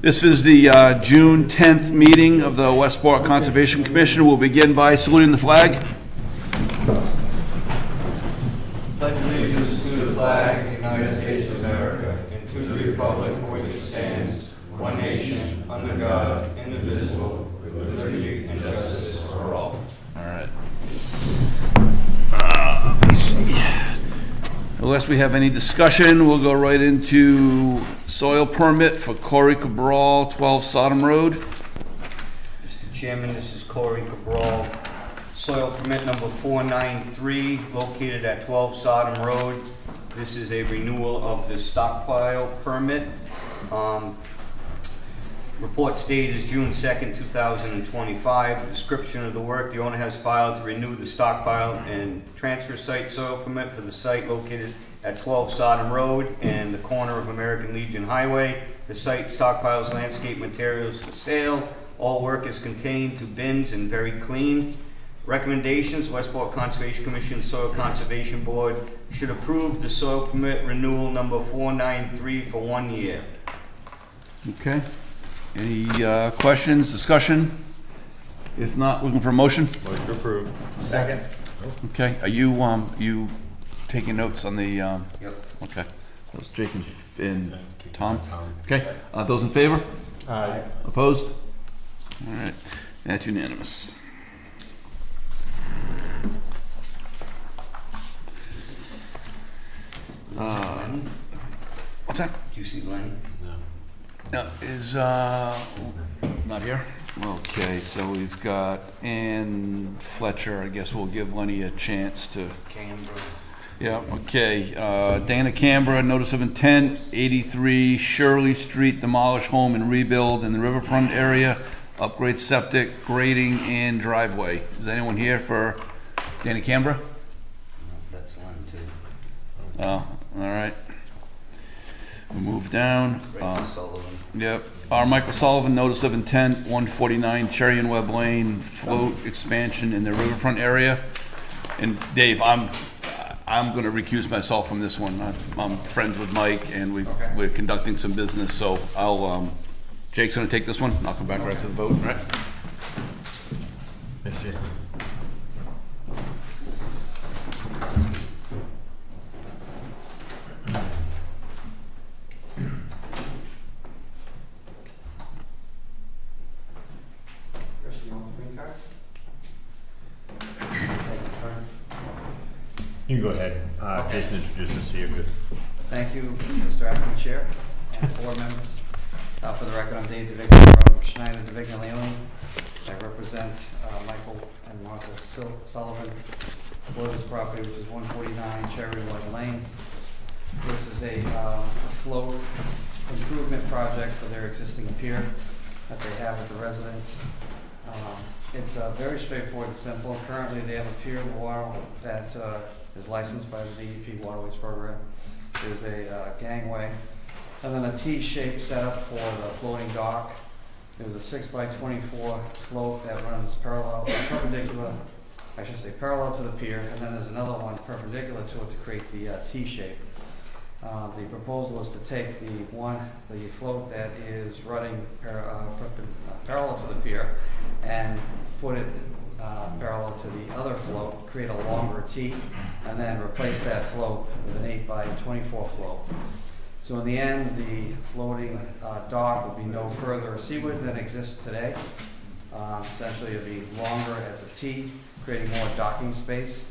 This is the June 10th meeting of the Westport Conservation Commission. We'll begin by saluting the flag. Pledge allegiance to the flag of the United States of America and to the republic for which it stands, one nation, under God, indivisible, with liberty and justice for all. All right. Let me see. Unless we have any discussion, we'll go right into soil permit for Corey Cabral, 12 Sodom Road. Mr. Chairman, this is Corey Cabral. Soil permit number 493, located at 12 Sodom Road. This is a renewal of the stockpile permit. Report date is June 2nd, 2025. Description of the work: the owner has filed to renew the stockpile and transfer site soil permit for the site located at 12 Sodom Road and the corner of American Legion Highway. The site stockpiles landscape materials for sale. All work is contained to bins and very clean. Recommendations: Westport Conservation Commission Soil Conservation Board should approve the soil permit renewal number 493 for 1 year. Okay. Any questions, discussion? If not, looking for a motion? Motion approved. Second. Okay. Are you taking notes on the? Yep. Okay. Those Jake and Tom. Okay. Those in favor? Aye. Opposed? All right. That's unanimous. What's that? Do you see Lenny? No, is not here? Okay, so we've got Ann Fletcher. I guess we'll give Lenny a chance to. Canberra. Yeah, okay. Dana Canberra, notice of intent, 83 Shirley Street, demolish home and rebuild in the riverfront area, upgrade septic, grading, and driveway. Is anyone here for Dana Canberra? No, that's Lenny too. Oh, all right. We'll move down. Ray Sullivan. Yep. R. Michael Sullivan, notice of intent, 149 Cherry and Webb Lane, float expansion in the riverfront area. And Dave, I'm going to recuse myself from this one. I'm friends with Mike, and we're conducting some business, so Jake's going to take this one, and I'll come back right to the vote, right? Thanks, Jason. You can go ahead. Jason introduced us, so you're good. Thank you, Mr. Acting Chair and board members. For the record, I'm Dave DeVigna from Schneider DeVigna Leland. I represent Michael and Martha Sullivan for this property, which is 149 Cherry White Lane. This is a float improvement project for their existing pier that they have with the residents. It's very straightforward and simple. Currently, they have a pier in the water that is licensed by the DEP Waterways Program. There's a gangway, and then a T-shaped setup for the floating dock. There's a 6x24 float that runs perpendicular to the pier, and then there's another one perpendicular to it to create the T-shape. The proposal is to take the float that is running parallel to the pier and put it parallel to the other float, create a longer T, and then replace that float with an 8x24 float. So in the end, the floating dock will be no further seaward than exists today. Essentially, it'll be longer as a T, creating more docking space.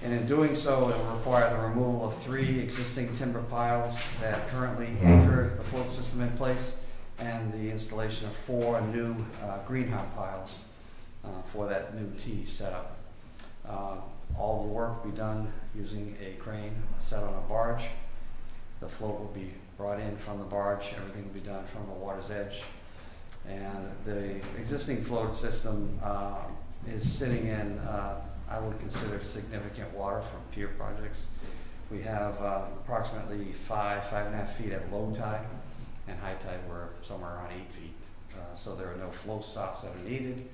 And in doing so, it will require the removal of 3 existing timber piles that currently anchor the float system in place, and the installation of 4 new greenhouse piles for that new T setup. All the work will be done using a crane set on a barge. The float will be brought in from the barge. Everything will be done from the water's edge. And the existing float system is sitting in, I would consider, significant water from pier projects. We have approximately 5.5 feet at low tide, and high tide we're somewhere around 8 feet. So there are no flow stops that are needed.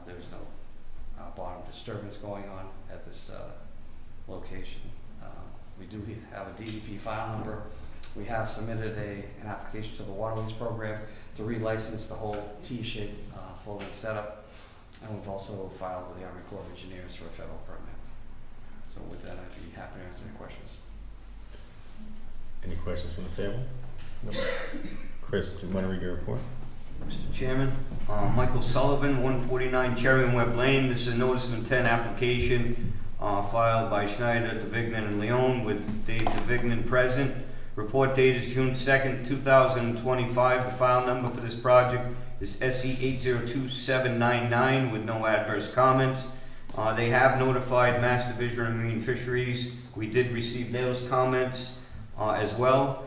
There's no bottom disturbance going on at this location. We do have a DEP file number We have submitted an application to the Waterways Program to relicense the whole T-shaped floating setup. And we've also filed with the Army Corps of Engineers for a federal permit. So with that, I'd be happy to answer any questions. Any questions from the table? No. Chris, do you want to read your report? Mr. Chairman, Michael Sullivan, 149 Cherry and Webb Lane. This is a notice of intent application filed by Schneider, DeVignan, and Leone with Dave DeVignan present. Report date is June 2nd, 2025. The file number for this project is SE 802799 with no adverse comments. They have notified Mass Division of Marine Fisheries. We did receive those comments as well.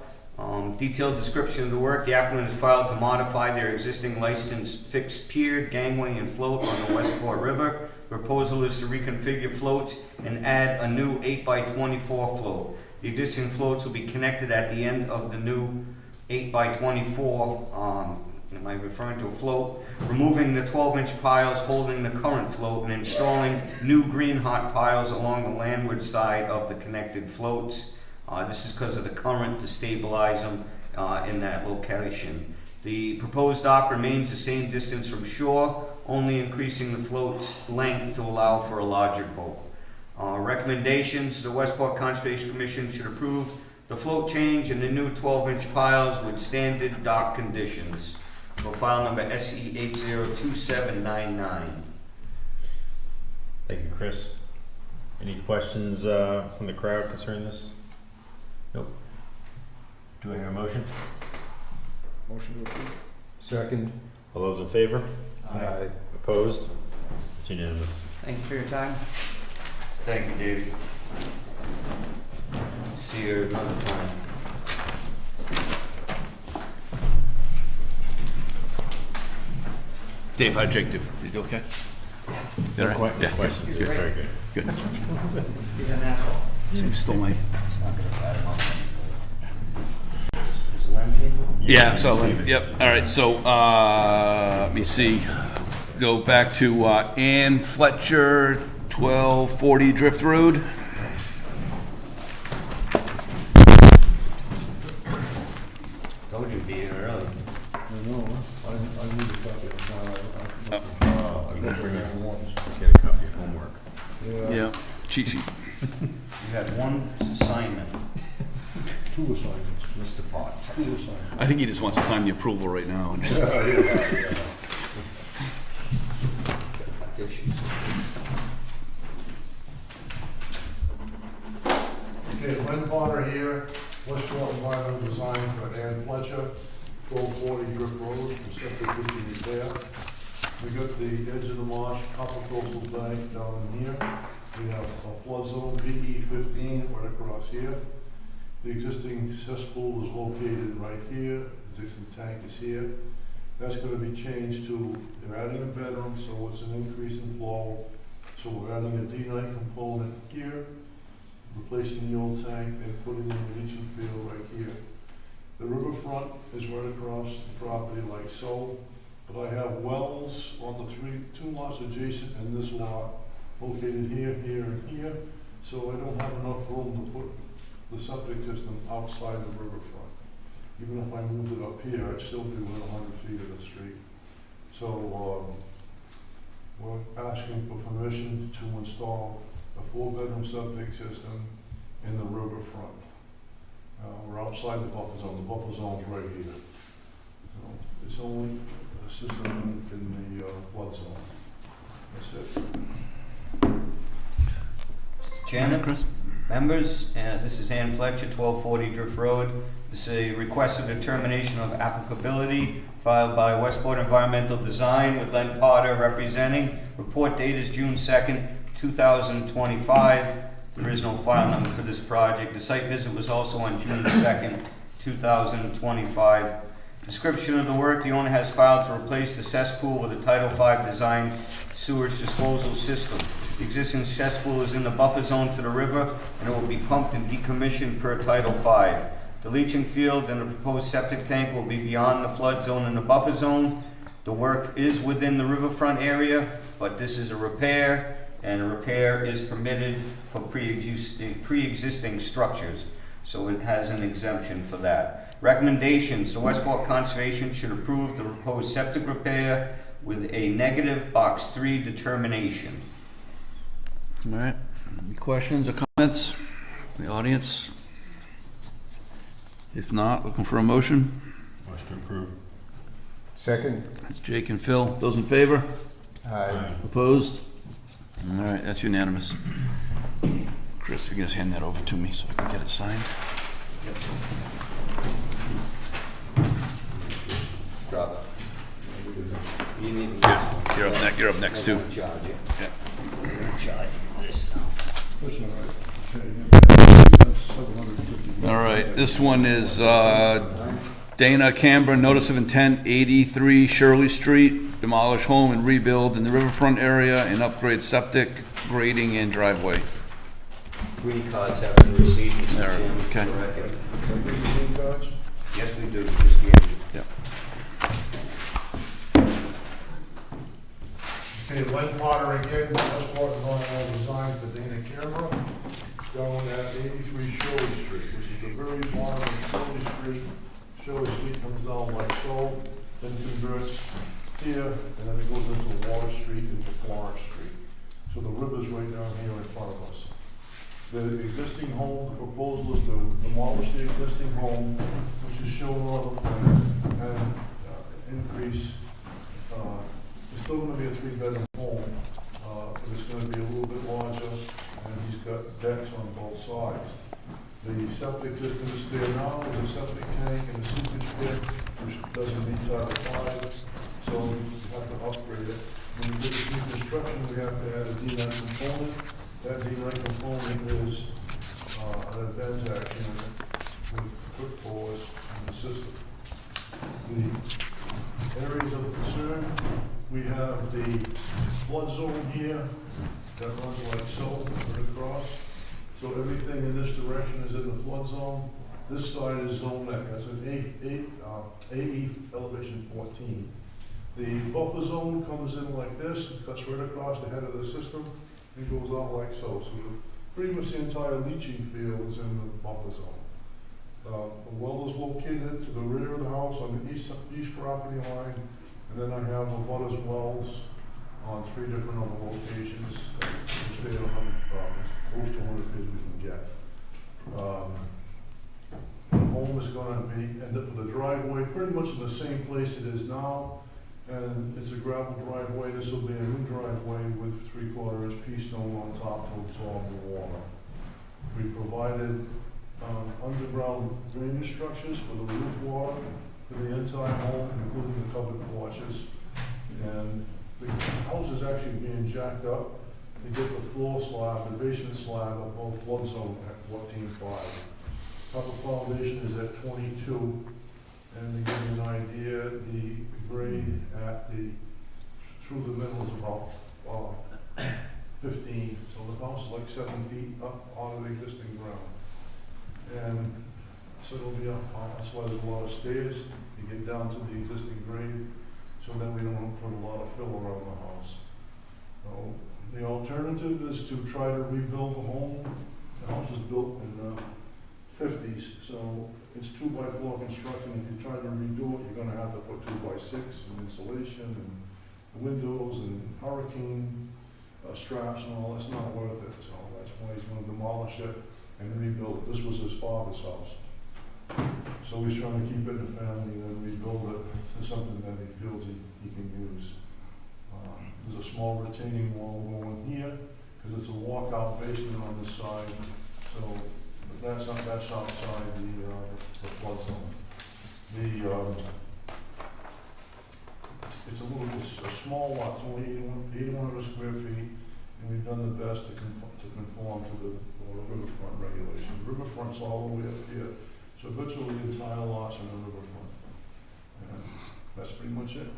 Detailed description of the work. The applicant has filed to modify their existing licensed fixed pier, gangway, and float on the Westport River. The proposal is to reconfigure floats and add a new 8x24 float. The existing floats will be connected at the end of the new 8x24. Am I referring to a float? Removing the 12-inch piles holding the current float and installing new green hot piles along the landward side of the connected floats. This is because of the current to stabilize them in that location. The proposed dock remains the same distance from shore, only increasing the float's length to allow for a larger boat. Recommendations: the Westport Conservation Commission should approve the float change and the new 12-inch piles with standard dock conditions. For file number SE 802799. Thank you, Chris. Any questions from the crowd concerning this? Nope. Do I hear a motion? Motion to approve. Second. All those in favor? Aye. Opposed? It's unanimous. Thank you for your time. Thank you, David. See you another time. Dave, how'd Jake do? Did you okay? No Yeah, right? Yeah. questions. Good. Very good. Good. He's an asshole. So you stole my... Is Yeah, so, yep, all right, so, let me see. Go back to Ann Fletcher, 1240 Drift Road. Told you to be here early. I know, I need a copy of the file. I looked at it once. Let's get a copy of homework. Yeah, cheat sheet. You had one assignment, Two assignments, Mr. Potts. two assignments. I think he just wants to sign the approval right now. Okay, Len Potter here, Westport Environmental Design for Ann Fletcher, 1240 Drift Road, the septic system is there. We got the edge of the marsh, upper coastal bank down in here. We have a flood zone, BE 15 right across here. The existing cesspool is located right here, the existing tank is here. That's gonna be changed to, they're adding a bedroom, so it's an increase in flow. So we're adding a D-night component here, replacing the old tank and putting in the leaching field right here. The riverfront is right across the property like so, but I have wells on the two lots adjacent and this lot located here, here, and here. So I don't have enough room to put the septic system outside the riverfront. Even if I moved it up here, I'd still be within 100 feet of the street. So we're asking for permission to install a 4-bedroom septic system in the riverfront. We're outside the buffer zone. The buffer zone's right here. So it's only a system in the flood zone. That's it. Mr. Chairman, members, this is Ann Fletcher, 1240 Drift Road. This is a request for determination of applicability filed by Westport Environmental Design with Len Potter representing. Report date is June 2nd, 2025. There is no file number for this project. The site visit was also on June 2nd, 2025. Description of the work: the owner has filed to replace the cesspool with a Title V design sewage disposal system. The existing cesspool is in the buffer zone to the river and it will be pumped and decommissioned per Title V. The leaching field and the proposed septic tank will be beyond the flood zone and the buffer zone. The work is within the riverfront area, but this is a repair, and a repair is permitted for pre-existing structures. so it has an exemption for that. Recommendations, the Westport Conservation should approve the proposed septic repair with a negative box 3 determination. All right, any questions or comments from the audience? If not, looking for a motion? Motion to approve. Second. That's Jake and Phil. Those in favor? Aye. Opposed? All right, that's unanimous. Chris, you can just hand that over to me so I can get it signed. Drop it. You need to You're up next too. charge it. Yeah. We're gonna charge you for this now. That's all right. That's 750. All right, this one is Dana Canberra, notice of intent, 83 Shirley Street, demolish home and rebuild in the riverfront area and upgrade septic, grading, and driveway. Green cards have been received, Mr. There, Chairman. okay. for the record. Green cards? Yes, we do, just gave you. Yep. Okay, Len Potter again, Westport Environmental Design for Dana Canberra, down at 83 Shirley Street, which is the very bottom of Shirley Street. Shirley Street comes down like so, then converts here, and then it goes into Water Street, into Florence Street. So the river's right down here in front of us. The existing home, the proposal is to demolish the existing home, which is shown on the plan, and increase, it's still gonna be a 3-bedroom home, but it's gonna be a little bit larger, and he's got decks on both sides. The septic system is there now, there's a septic tank and a seepage pit, which doesn't meet Title 5, so we have to upgrade it. When we do this new construction, we have to add a D9 component. That D9 component is an Advantac unit with quick forwards in the system. The areas of concern, we have the flood zone here that runs like so, right across. So everything in this direction is in the flood zone. This side is zone neck, that's an AE elevation 14. The buffer zone comes in like this, cuts right across the head of the system, and goes out like so. So pretty much the entire leaching field is in the buffer zone. The well is located to the rear of the house on the east property line, and then I have a butters wells on 3 different other locations, which they are close to 100 feet we can get. The home is going to be end up with a driveway pretty much in the same place it is now, and it's a gravel driveway. This will be a new driveway with 3/4 inch pea stone on top to absorb the water. We provided underground drainage structures for the roof water for the entire home, including the covered porches. And the house is actually being jacked up to get the floor slab, the basement slab above flood zone at 14.5. Top of foundation is at 22, and to give you an idea, the grade at through the middle is about 15. So the house is like 7 feet up on the existing ground. And so it'll be up, that's why there's a lot of stairs to get down to the existing grade, so that we don't put a lot of fill around the house. So the alternative is to try to rebuild the home. The house was built in the 50s, so it's 2x4 construction. If you try to redo it, you're gonna have to put 2x6 and insulation and windows and hurricane straps and all. That's not worth it, so that's why he's gonna demolish it and rebuild it. This was his father's house. So he's trying to keep it in the family and then rebuild it to something that he feels he can use. There's a small retaining wall going here, because it's a walkout basement on this side. So that's outside the flood zone. It's a small lot, it's only 8,100 square feet, and we've done the best to conform to the riverfront regulation. The riverfront's all the way up here, so virtually the entire lot's in the riverfront. And that's pretty much it.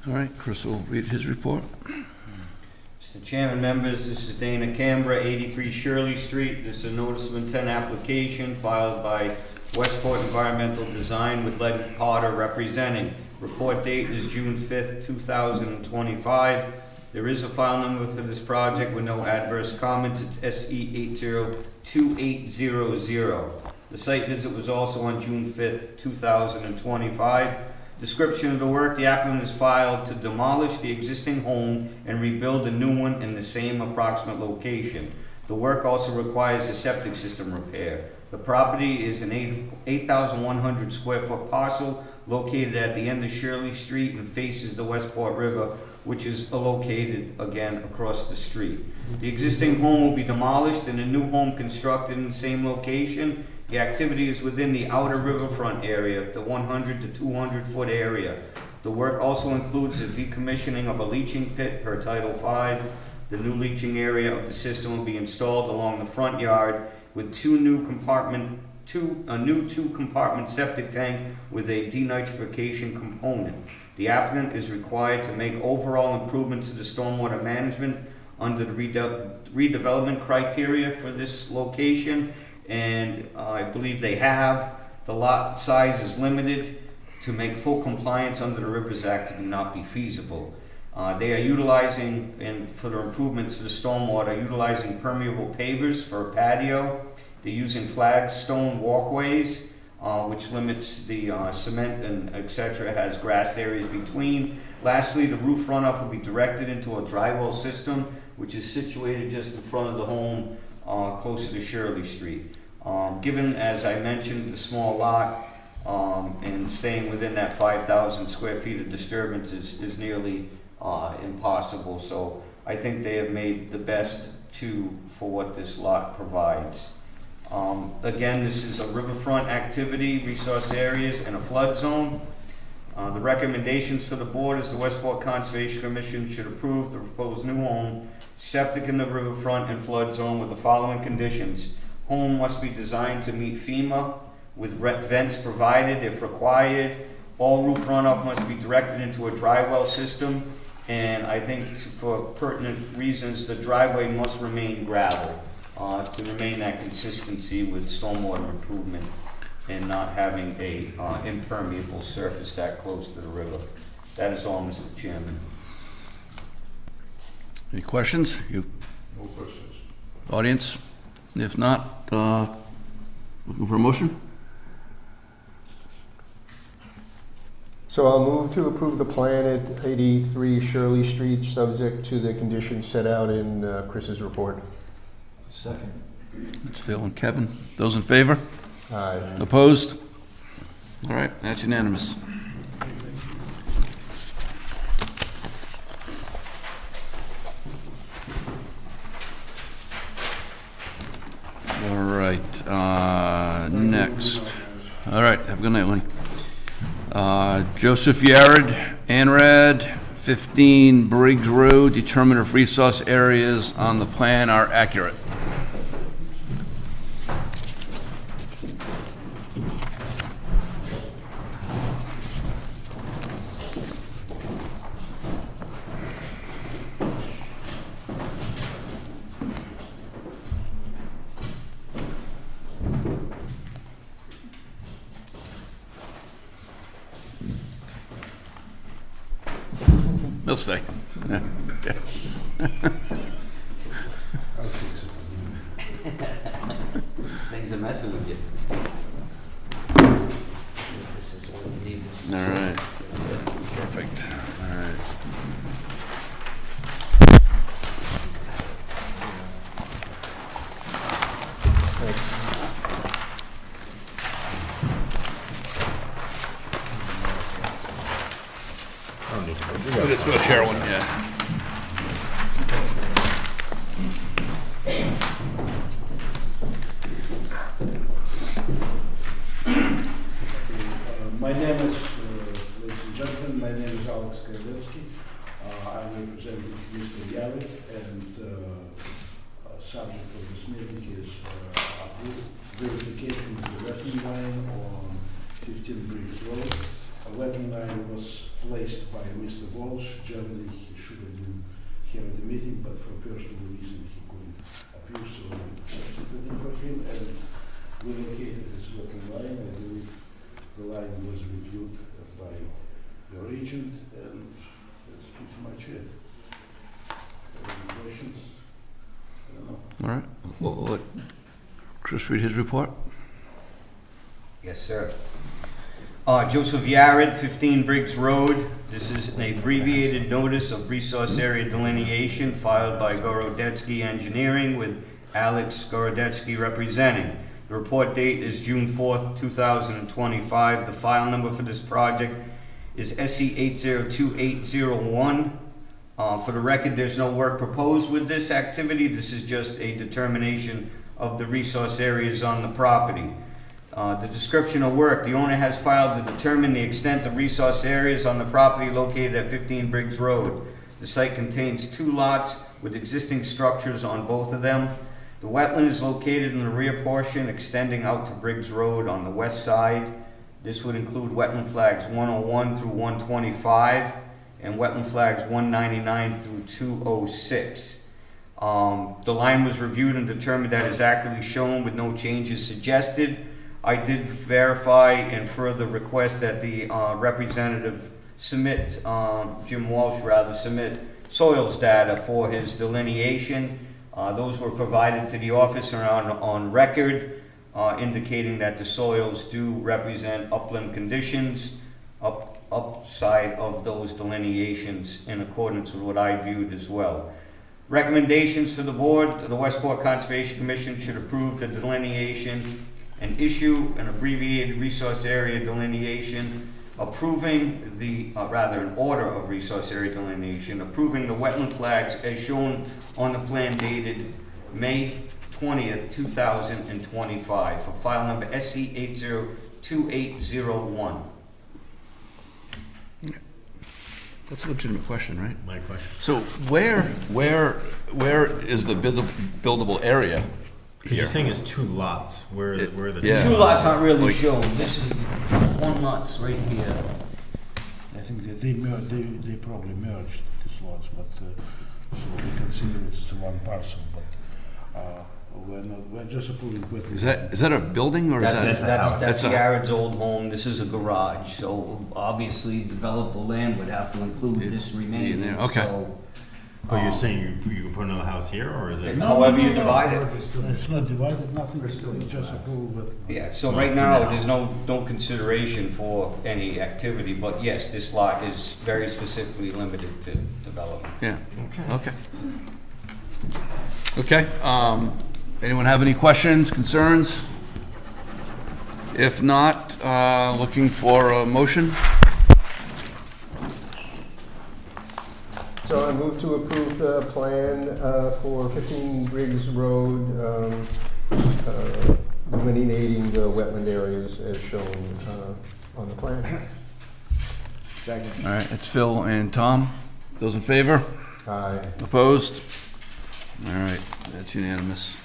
All right, Chris will read his report. Mr. Chairman, members, this is Dana Canberra, 83 Shirley Street. This is a notice of intent application filed by Westport Environmental Design with Len Potter representing. Report date is June 5th, 2025. There is a file number for this project with no adverse comments. It's SE 802800. The site visit was also on June 5th, 2025. Description of the work: the applicant has filed to demolish the existing home and rebuild a new one in the same approximate location. The work also requires a septic system repair. The property is an 8,100 square foot parcel located at the end of Shirley Street and faces the Westport River, which is located again across the street. The existing home will be demolished and a new home constructed in the same location. The activity is within the outer riverfront area, the 100 to 200 foot area. The work also includes the decommissioning of a leaching pit per Title V. The new leaching area of the system will be installed along the front yard with a new two-compartment septic tank with a denitrification component. The applicant is required to make overall improvements to the stormwater management under the redevelopment criteria for this location, and I believe they have. The lot size is limited to make full compliance under the Rivers Act to not be feasible. They are utilizing, and for the improvements to the stormwater, utilizing permeable pavers for a patio. They're using flagstone walkways, which limits the cement and etc. has grassed areas between. Lastly, the roof runoff will be directed into a dry well system, which is situated just in front of the home, closer to Shirley Street. Given, as I mentioned, the small lot and staying within that 5,000 square feet of disturbance is nearly impossible. So I think they have made the best for what this lot provides. Again, this is a riverfront activity, resource areas, and a flood zone. The recommendations for the board is the Westport Conservation Commission should approve the proposed new home, septic in the riverfront and flood zone with the following conditions. Home must be designed to meet FEMA with vents provided if required. All roof runoff must be directed into a dry well system, and I think for pertinent reasons, the driveway must remain gravel to remain that consistency with stormwater improvement and not having a impermeable surface that close to the river. That is all, Mr. Chairman. Any questions? No questions. Audience? If not, looking for a motion? So I'll move to approve the plan at 83 Shirley Street, subject to the conditions set out in Chris's report. Second. That's Phil and Kevin. Those in favor? Aye. Opposed? All right, that's unanimous. All right, next. All right, have a good night, Lenny. Joseph Yared, ANRAD, 15 Briggs Road, determine if resource areas on the plan are accurate. They'll stay. Yeah. I'll fix it. Things are messing with you. This is what we need. All right. Perfect. All right. We'll just share one, yeah. My name is, ladies and gentlemen, my name is Alex Krylevsky. I'm representing Mr. Yared, and subject of this meeting is approved verification of the wetland line on 15 Briggs Road. A wetland line was placed by Mr. Walsh. Generally, he should have been here at the meeting, but for personal reason, he couldn't appear, so we substituted for him, and we located this wetland line. I believe the line was reviewed by your agent, and that's pretty much it. we'll let Chris read his report. Yes, sir. Joseph Yared, 15 Briggs Road. This is an abbreviated notice of resource area delineation filed by Gorodetsky Engineering with Alex Gorodetsky representing. The report date is June 4th, 2025. The file number for this project is SE802801. For the record, there's no work proposed with this activity. This is just a determination of the resource areas on the property. The description of work, the owner has filed to determine the extent of resource areas on the property located at 15 Briggs Road. The site contains 2 lots with existing structures on both of them. The wetland is located in the rear portion extending out to Briggs Road on the west side. This would include wetland flags 101 through 125 and wetland flags 199 through 206. The line was reviewed and determined that is accurately shown with no changes suggested. I did verify and further request that the representative submit, Jim Walsh rather, submit soils data for his delineation. Those were provided to the office on record, indicating that the soils do represent upland conditions upside of those delineations in accordance with what I viewed as well. Recommendations for the board: the Westport Conservation Commission should approve the delineation and issue an abbreviated resource area delineation approving the, an order of resource area delineation approving the wetland flags as shown on the plan dated May 20th, 2025 for file number SE802801. That's a legitimate question, right? My question. So where is the buildable area You're here? saying it's 2 lots. Where are the Yeah. 2 lots aren't really Like- shown. This is one lot's right here. I think that they probably merged these lots, but so we consider it as one parcel, but we're just approving quickly. Is that a building or is That's that? that's a- Yared's old home. This is a garage. So obviously, developable land would have to include this remaining. there, okay. So, But you're saying you can put another house here, or is it? however you divide it. It's not divided, nothing, it's just approved with. Yeah. So Not right for now, now. there's no consideration for any activity. But yes, this lot is very specifically limited to development. Yeah, okay. Okay, anyone have any questions, concerns? If not, looking for a motion? So I move to approve the plan for 15 Briggs Road, delineating the wetland areas as shown on the plan. Second. All right, it's Phil and Tom. Those in favor? Aye. Opposed? All right, that's unanimous.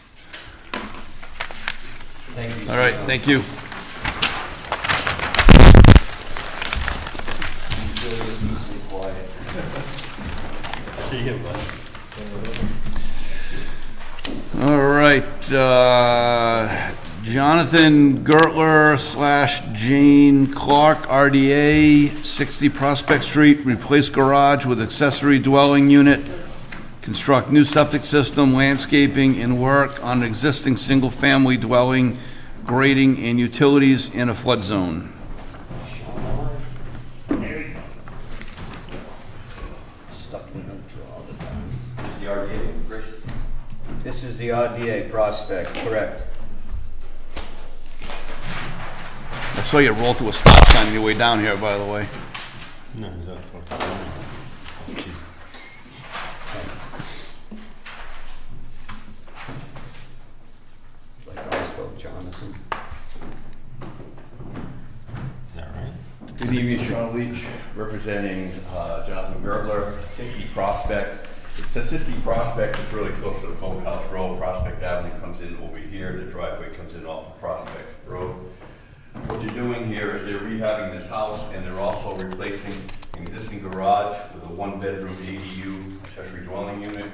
Thank you. All right, thank you. See you, bud. All right, Jonathan Gertler / Jane Clark, RDA, 60 Prospect Street, replace garage with accessory dwelling unit, construct new septic system, landscaping, and work on existing single-family dwelling, grading and utilities in a flood zone. Stuck in neutral all the time. The RDA, Chris? This is the RDA Prospect, correct? I saw you roll to a stop sign on your way down here, by the way. No, is that what? Like I spoke, Jonathan. Is that right? Good evening, Sean Leach, representing Jonathan Gertler, 60 Prospect. It's a 60 Prospect, it's really close to the Courthouse Road. Prospect Avenue comes in over here, the driveway comes in off of Prospect Road. What they're doing here is they're rehabbing this house and they're also replacing an existing garage with a 1-bedroom ADU accessory dwelling unit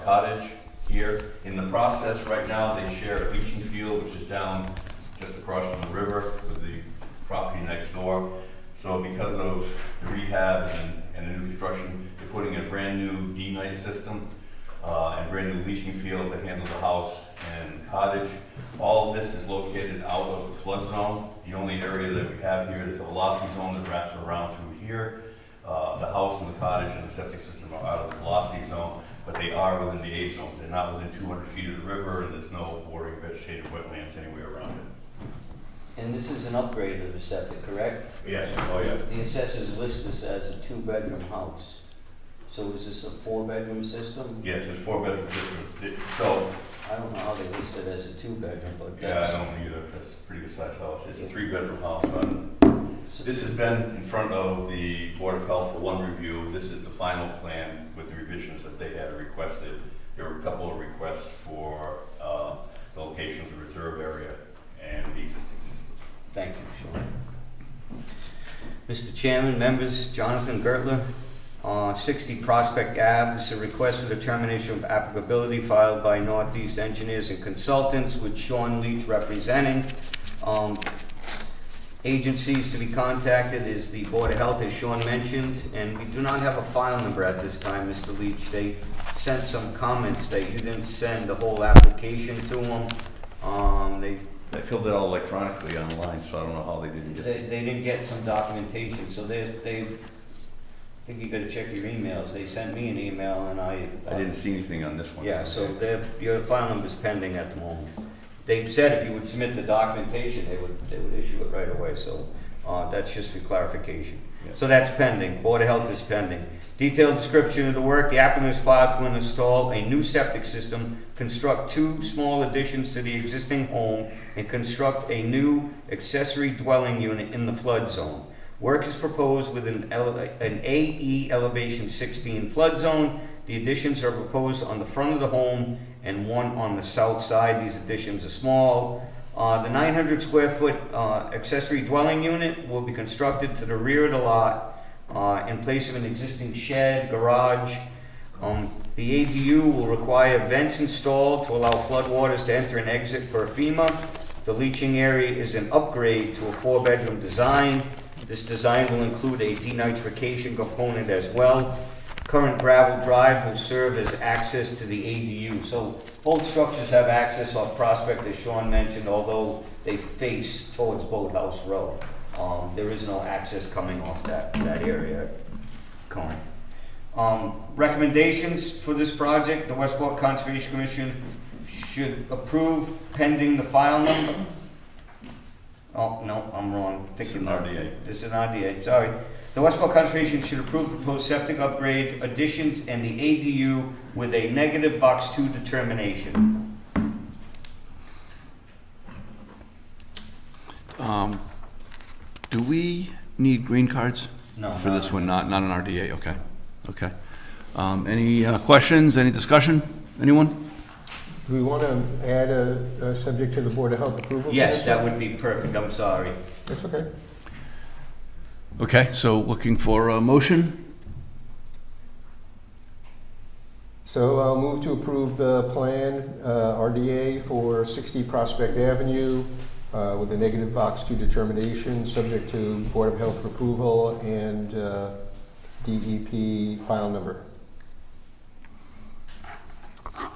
cottage here. In the process right now, they share a leaching field, which is down just across from the river with the property next door. So because of the rehab and the new construction, they're putting in a brand new D-Night system and brand new leaching field to handle the house have here, there's a velocity zone that wraps around through here. The house and the cottage and the septic system are out of the velocity zone, but they are within the A zone. They're not within 200 feet of the river, and there's no bordering vegetated wetlands anywhere around it. And this is an upgrade of the septic, correct? Yes, oh yeah. The assessors list this as a 2-bedroom house. So is this a 4-bedroom system? Yes, it's 4-bedroom system. So, I don't know how they list it as a 2-bedroom, but yeah, I that's... don't either. That's a pretty good sized house. It's a 3-bedroom house. This has been in front of the Board of Health for one review. This is the final plan with the revisions that they had requested. There were a couple of requests for the location of the reserve area and the existing system. Thank you, Sean. Mr. Chairman, members, Jonathan Gertler, 60 Prospect Ave. This is a request for determination of applicability filed by Northeast Engineers and Consultants with Sean Leach representing. Agencies to be contacted is the Board of Health, as Sean mentioned, and we do not have a file number at this time, Mr. Leach. They sent some comments that you didn't send the whole application to them. I filled it out electronically online, so I don't know how they didn't get it. They didn't get some documentation, so they I think you gotta check your emails. They sent me an email and I didn't see anything on this one. Yeah, so your file number's pending at the moment. They said if you would submit the documentation, they would issue it right away, so that's just for clarification. Yeah. So that's pending, Board of Health is pending. Detailed description of the work, the applicant is filed to install a new septic system, construct 2 small additions to the existing home, and construct a new accessory dwelling unit in the flood zone. Work is proposed with an AE elevation 16 flood zone. The additions are proposed on the front of the home and one on the south side. These additions are small. The 900 square foot accessory dwelling unit will be constructed to the rear of the lot in place of an existing shed, garage. The ADU will require vents installed to allow floodwaters to enter and exit per FEMA. The leaching area is an upgrade to a 4-bedroom design. This design will include a denitrification component as well. Current gravel drive will serve as access to the ADU. So both structures have access off Prospect, as Sean mentioned, although they face towards Boathouse Road. There is no access coming off that area current. Recommendations for this project: the Westport Conservation Commission should approve pending the file number. Oh, no, I'm wrong. This is an RDA. This is an RDA, sorry. The Westport Conservation should approve the proposed septic upgrade additions and the ADU with a negative box 2 determination. Do we need green cards? No. For this one, not an RDA, okay, okay. Any questions, any discussion, anyone? Do we want to add a subject to the Board of Health approval? Yes, that would be perfect, I'm sorry. That's okay. Okay, so looking for a motion? So I'll move to approve the plan, RDA for 60 Prospect Avenue with a negative box 2 determination, subject to Board of Health approval and DEP file number.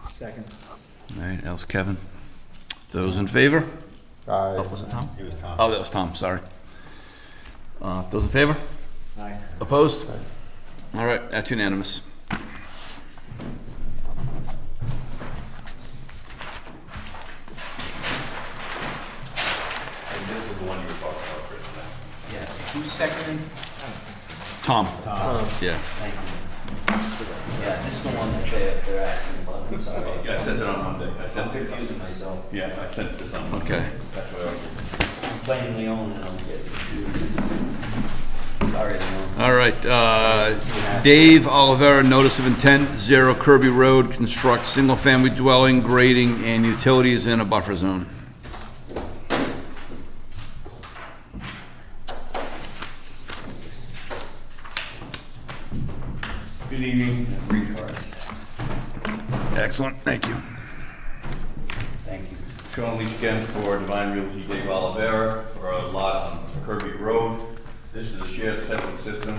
Second. All right, else Kevin. Those in favor? Aye. Oh, was it Tom? It was Tom. Oh, that was Tom, sorry. Those in favor? Aye. Opposed? All right, that's unanimous. And this is the one you were talking about, Chris, now. Yeah, who's seconding? Tom? Yeah. Thank you. Yeah, this is the one that they're asking about, I'm sorry. Yeah, I sent it on Monday. I I'm sent it. confusing myself. Yeah, I sent this on Monday. Okay. That's what I was. I'm playing Leon and I'm getting confused. Sorry, Leon. All right, Dave Olivera, notice of intent, 0 Kirby Road, construct single-family dwelling, grading, and utilities in a buffer zone. Good evening, green cards. Excellent, thank you. Thank you. Sean Leach again for Divine Realty, Dave Olivera, for a lot on Kirby Road. This is a shared septic system.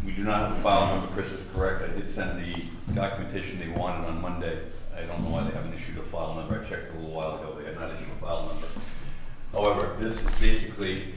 We do not have a file number, Chris is correct. I did send the documentation they wanted on Monday. I don't know why they haven't issued a file number. I checked a little while ago, they had not issued a file number. However, this is basically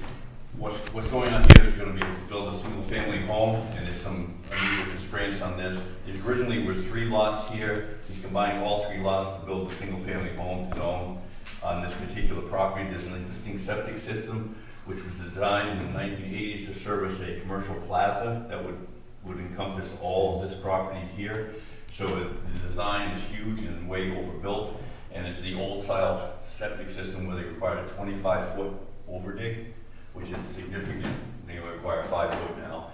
what's going on here is going to be build a single-family home, and there's some immediate constraints on this. There originally were 3 lots here. He's combining all 3 lots to build a single-family home zone on this particular property. There's an existing septic system which was designed in the 1980s to service a commercial plaza that would encompass all of this property here. So the design is huge and way overbuilt, and it's the old style septic system where they required a 25-foot overdig, which is significant. They require 5 foot now.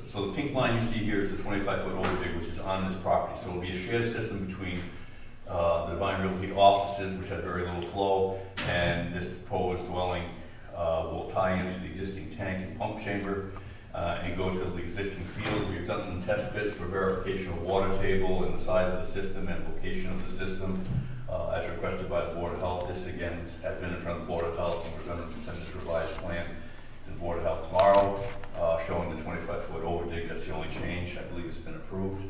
So the pink line you see here is the 25-foot overdig, which is on this property. So it'll be a shared system between the Divine Realty offices, which have very little flow, and this proposed dwelling will tie into the existing tank and pump chamber and go to the existing field. We've done some test bits for verification of water table and the size of the system and location of the system as requested by the Board of Health. This again has been in front of the Board of Health, and we're going to send this revised plan to the Board of Health tomorrow, showing the 25-foot overdig. That's the only change. I believe it's been approved.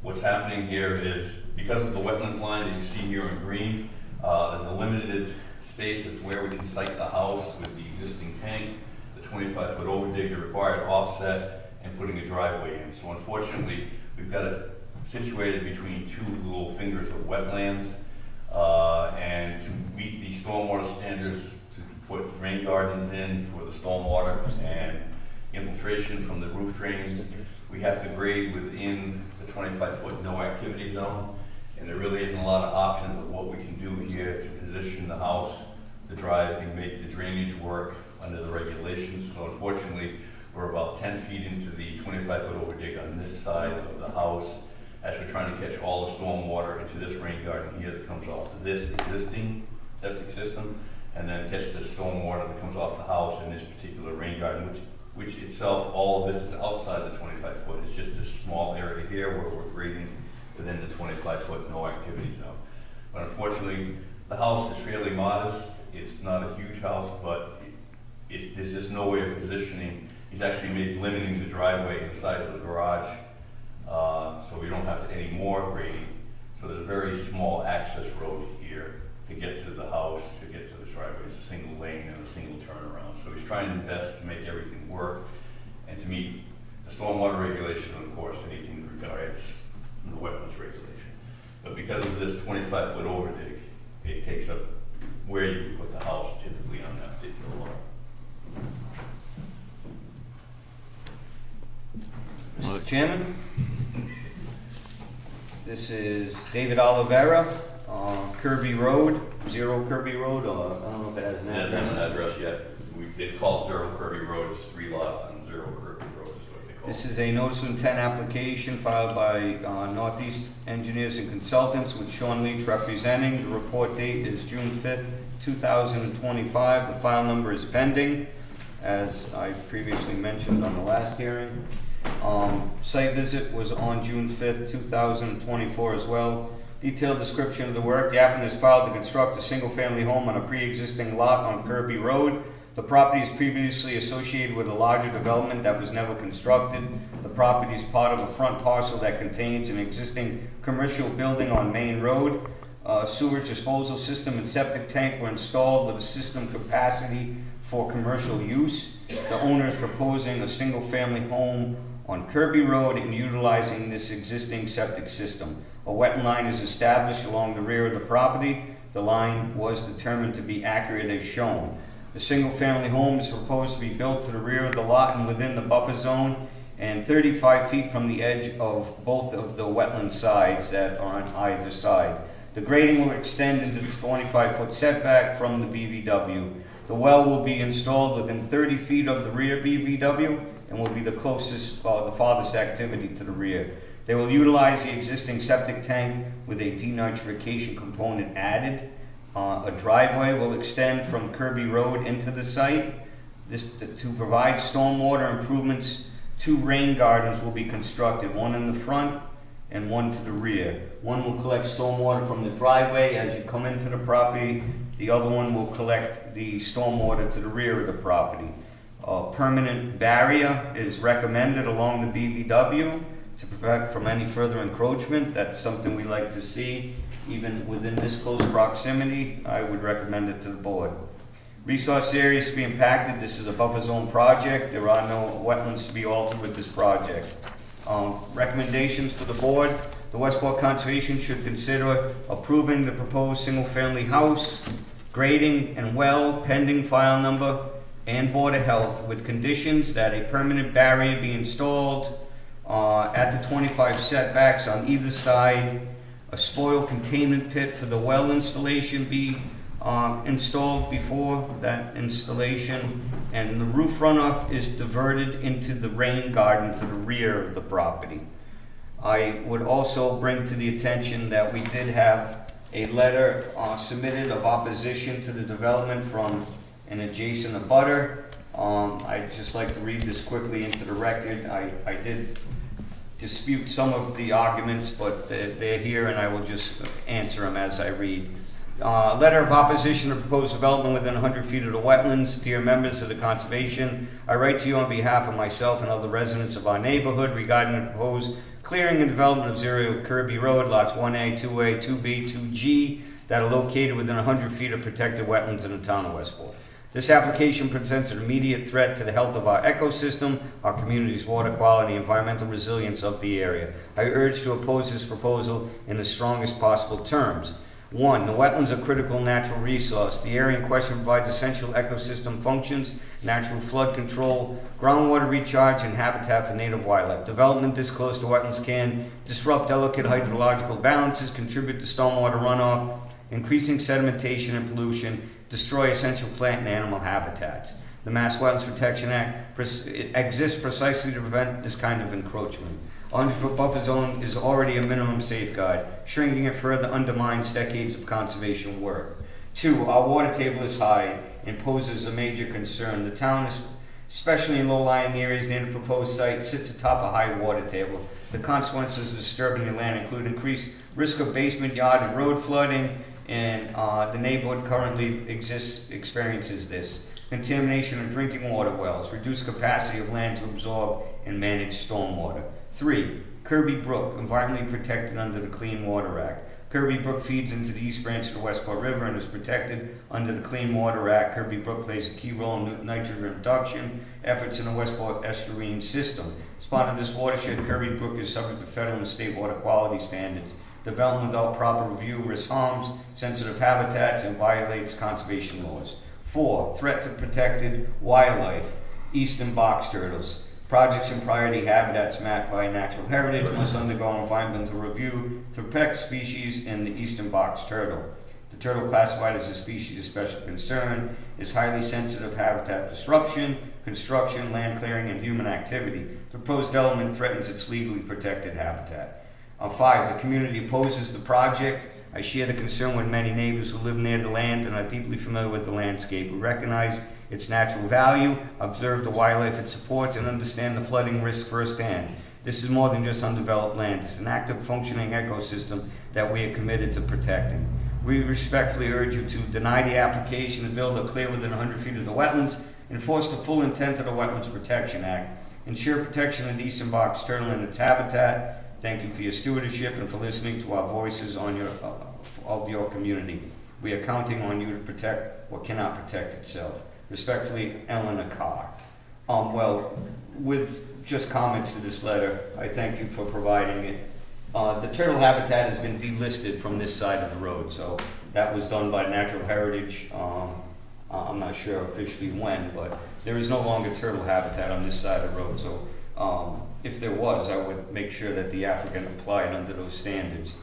What's happening here is, because of the wetlands line that you see here in green, there's a limited space as where we can site the house with the existing tank, the 25-foot overdig, the required offset, and putting a driveway in. So unfortunately, we've got it situated between 2 little fingers of wetlands, and to meet the stormwater standards, to put rain gardens in for the stormwater and infiltration from the roof drains, we have to grade within the 25-foot no activity zone, and there really isn't a lot of options of what we can do here to position the house, the drive, and make the drainage work under the regulations. So unfortunately, we're about 10 feet into the 25-foot overdig on this side of the house, as we're trying to catch all the storm water into this rain garden here that comes off of this existing septic system, and then catch the storm water that comes off the house in this particular rain garden, which itself, all of this is outside the 25-foot. It's just this small area here where we're grading within the 25-foot no activity zone. But unfortunately, the house is fairly modest. It's not a huge house, but there's just no way of positioning. He's actually limiting the driveway and the size of the garage, so we don't have to any more grading. So there's a very small access road here to get to the house, to get to the driveway. It's a single lane and a single turnaround. So he's trying his best to make everything work and to meet the stormwater regulation, and of course anything regards from the wetlands regulation. But because of this 25-foot overdig, it takes up where you would put the house typically on that particular lot. Mr. Chairman, this is David Oliveira, Kirby Road, 0 Kirby Road, or I don't know if it has an Yeah, address. there's an address yet. It's called 0 Kirby Road. It's 3 lots on 0 Kirby Road is what they call This it. is a notice of intent application filed by Northeast Engineers and Consultants with Sean Leach representing. The report date is June 5th, 2025. The file number is pending, as I previously mentioned on the last hearing. Site visit was on June 5th, 2024 as well. Detailed description of the work. The applicant has filed to construct a single-family home on a pre-existing lot on Kirby Road. The property is previously associated with a larger development that was never constructed. The property is part of a front parcel that contains an existing commercial building on Main Road. Sewage disposal system and septic tank were installed with a system capacity for commercial use. The owner is proposing a single-family home on Kirby Road and utilizing this existing septic system. A wet line is established along the rear of the property. The line was determined to be accurate as shown. The single-family home is proposed to be built to the rear of the lot and within the buffer zone and 35 feet from the edge of both of the wetland sides that are on either side. The grading will extend into the 25-foot setback from the BVW. The well will be installed within 30 feet of the rear BVW and will be the closest, the farthest activity to the rear. They will utilize the existing septic tank with a denitrification component added. A driveway will extend from Kirby Road into the site. To provide stormwater improvements, 2 rain gardens will be constructed, one in the front and one to the rear. One will collect stormwater from the driveway as you come into the property. The other one will collect the stormwater to the rear of the property. A permanent barrier is recommended along the BVW to prevent from any further encroachment. That's something we like to see, even within this close proximity. I would recommend it to the board. Resource areas to be impacted, this is a buffer zone project. There are no wetlands to be altered with this project. Recommendations for the board. The Westport Conservation should consider approving the proposed single-family house, grading and well, pending file number, and Board of Health, with conditions that a permanent barrier be installed at the 25 setbacks on either side, a spoil containment pit for the well installation be installed before that installation, and the roof runoff is diverted into the rain garden to the rear of the property. I would also bring to the attention that we did have a letter submitted of opposition to the development from an adjacent abutter. I'd just like to read this quickly into the record. I did dispute some of the arguments, but they're here and I will just answer them as I read. Letter of opposition to proposed development within 100 feet of the wetlands. Dear members of the Conservation, I write to you on behalf of myself and other residents of our neighborhood regarding the proposed clearing and development of 0 Kirby Road, lots 1A, 2A, 2B, 2G, that are located within 100 feet of protected wetlands in the town of Westport. This application presents an immediate threat to the health of our ecosystem, our community's water quality, environmental resilience of the area. I urge to oppose this proposal in the strongest possible terms. 1. The wetlands are a critical natural resource. The area in question provides essential ecosystem functions, natural flood control, groundwater recharge, and habitat for native wildlife. Development this close to wetlands can disrupt delicate hydrological balances, contribute to stormwater runoff, increasing sedimentation and pollution, destroy essential plant and animal habitats. The Mass Wetlands Protection Act exists precisely to prevent this kind of encroachment. A 100-foot buffer zone is already a minimum safeguard. Shrinking it further undermines decades of conservation work. 2, our water table is high and poses a major concern. The town, especially in low-lying areas near the proposed site, sits atop a high water table. The consequences of disturbing the land include increased risk of basement yard and road flooding, and the neighborhood currently experiences this. Contamination of drinking water wells, reduced capacity of land to absorb and manage stormwater. 3, Kirby Brook, environmentally protected under the Clean Water Act. Kirby Brook feeds into the East Branch of the Westport River and is protected under the Clean Water Act. Kirby Brook plays a key role in nitrogen reduction efforts in the Westport estuarine system. As part of this watershed, Kirby Brook is subject to federal and state water quality standards. Development without proper review risks harms sensitive habitats and violates conservation laws. 4, threat to protected wildlife, eastern box turtles. Projects in priority habitats mapped by natural heritage must undergo environmental review to protect species in the eastern box turtle. The turtle, classified as a species of special concern, is highly sensitive to habitat disruption, construction, land clearing, and human activity. The proposed development threatens its legally protected habitat. 5, the community opposes the project. I share the concern with many neighbors who live near the land and are deeply familiar with the landscape. We recognize its natural value, observe the wildlife it supports, and understand the flooding risk firsthand. This is more than just undeveloped land. It's an active, functioning ecosystem that we are committed to protecting. We respectfully urge you to deny the application to build or clear within 100 feet of the wetlands, enforce the full intent of the Wetlands Protection Act, ensure protection of the eastern box turtle and its habitat. Thank you for your stewardship and for listening to our voices on of your community. We are counting on you to protect what cannot protect itself. Respectfully, Eleanor Carr. Well, with just comments to this letter, I thank you for providing it. The turtle habitat has been delisted from this side of the road, so that was done by Natural Heritage. I'm not sure officially when, but there is no longer turtle habitat on this side of the road. So if there was, I would make sure that the applicant applied under those standards.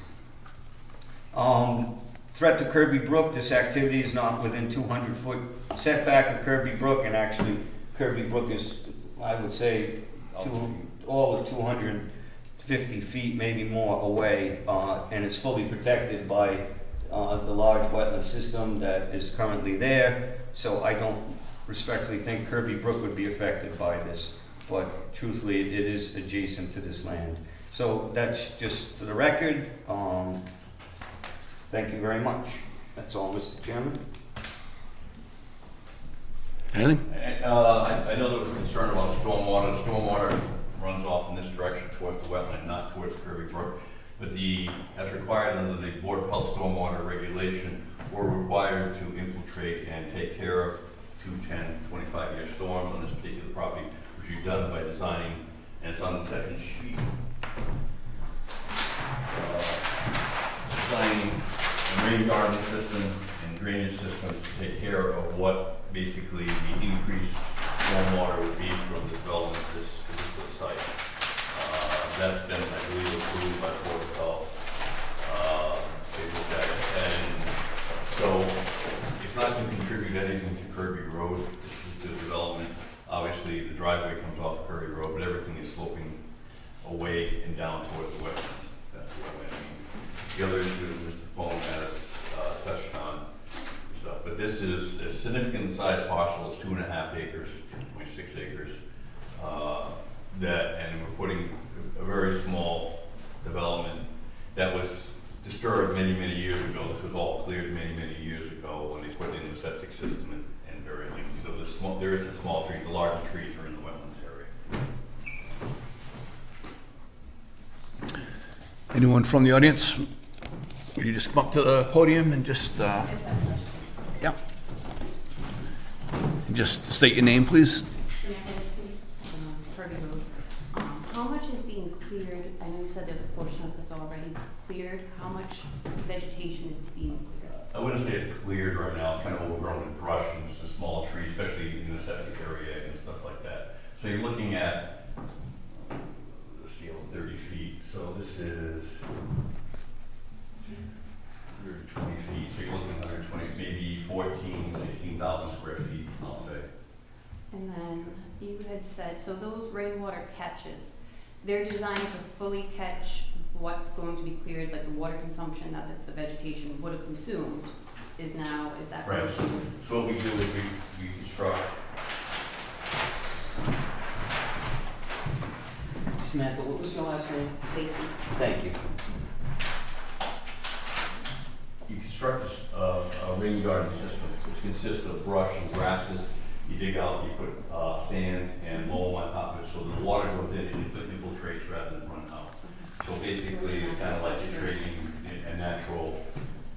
Threat to Kirby Brook. This activity is not within 200-foot setback of Kirby Brook, and actually Kirby Brook is, I would say, all of 250 feet, maybe more away, and it's fully protected by the large wetland system that is currently there. So I don't respectfully think Kirby Brook would be affected by this, but truthfully it is adjacent to this land. So that's just for the record. Thank you very much. That's all, Mr. Chairman. Anything? I know there was concern about stormwater. Stormwater runs off in this direction towards the wetland, not towards Kirby Brook. But as required under the Board of Health stormwater regulation, we're required to infiltrate and take care of 2 10, 25-year storms on this particular property, which we've done by designing, and it's on the second sheet. Designing a rain garden system and drainage system to take care of what basically the increased stormwater would be from the development of this particular site. That's been, I believe, approved by Board of Health. They looked at it, and so it's not going to contribute anything to Kirby Road, to the development. Obviously, the driveway comes off Kirby Road, but everything is sloping away and down towards the wetlands. That's what I mean. The other issue Mr. Bowen has touched on stuff, but this is a significant size parcel. It's 2.5 acres, 2.6 acres. And we're putting a very small development that was disturbed many, many years ago. This was all cleared many, many years ago when they put in the septic system and everything. So there is a small tree. The larger trees are in the wetlands area. Anyone from the audience? Would you just come up to the podium and just, yeah. And just state your name, please. How much is being cleared? I know you said there's a portion of it that's already cleared. How much vegetation is being cleared? I wouldn't say it's cleared right now. It's kind of overgrown with brush and some small trees, especially in the septic area and stuff like that. So you're looking at the scale of 30 feet. So this is 120 feet. So you're looking at 120, maybe 14, 16,000 square feet, I'll say. And then you had said, so those rainwater catches, they're designed to fully catch what's going to be cleared, like the water consumption that the vegetation would have consumed is that Right. portion? So what we do is we construct. Samantha, what was your last name? Lacey. Thank you. You construct a rain garden system, which consists of brush and grasses. You dig out, you put sand and loam on top of it, so the water goes in and it infiltrates rather than run out. So basically, it's kind of like you're creating a natural,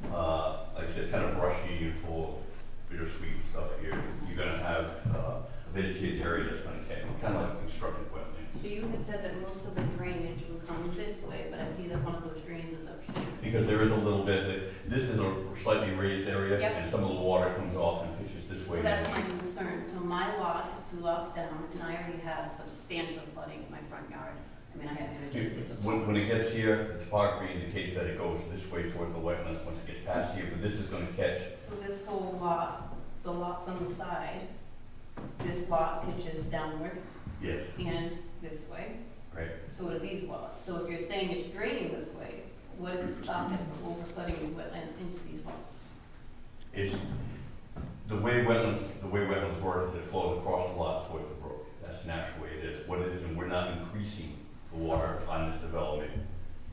like I said, it's kind of brushy and full of bittersweet stuff here. You're going to have a vegetated area that's going to catch, kind of like constructed wetlands. So you had said that most of the drainage would come this way, but I see that one of those drains is up here. Because there is a little bit, this is a slightly raised area, Yep. and some of the water comes off and pitches this way. So that's my concern. So my lot is 2 lots down, and I already have substantial flooding in my front yard. I mean, I have images. When it gets here, the topography indicates that it goes this way towards the wetlands once it gets past here, but this is going to catch. So this whole lot, the lots on the side, this lot pitches downward Yes. and this way. Right. So do these lots. So if you're saying it's draining this way, what is to stop it from overflooding these wetlands into these lots? It's the way wetlands work is it flows across the lot towards the brook. That's the natural way it is. What it is, and we're not increasing the water on this development.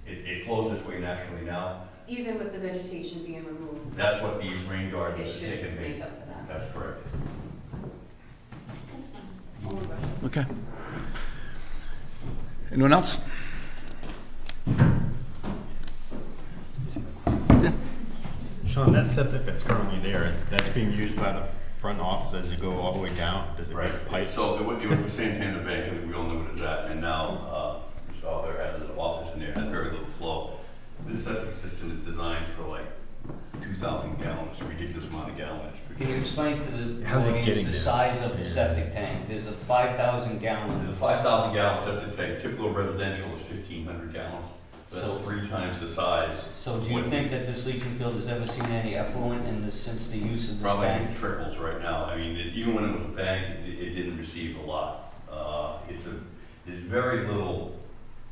It flows this way naturally now. Even with the vegetation being removed, That's what these rain it gardens are should taking make me. up for that. That's correct. That's fine. Only questions. Okay. Anyone else? Yeah. Sean, that septic that's currently there, that's being used by the front office as you go all the way down? Does it Right. get piped? So it was the Santander Bank, and we all know what it's at, and now, Mr. Oliver has an office in there, has very little flow. This septic system is designed for like 2,000 gallons, a ridiculous amount of gallons. Can you explain to the How's it audience getting the there? size of the Yeah. septic tank? There's a 5,000 There's gallon. a 5,000 gallon septic tank, typical residential is 1,500 gallons. So So- that's 3 times the size. So do you think that this leaching field has ever seen any effluent since the use of this Probably bank? trickles right now. I mean, even when it was a bank, it didn't receive a lot. There's very little,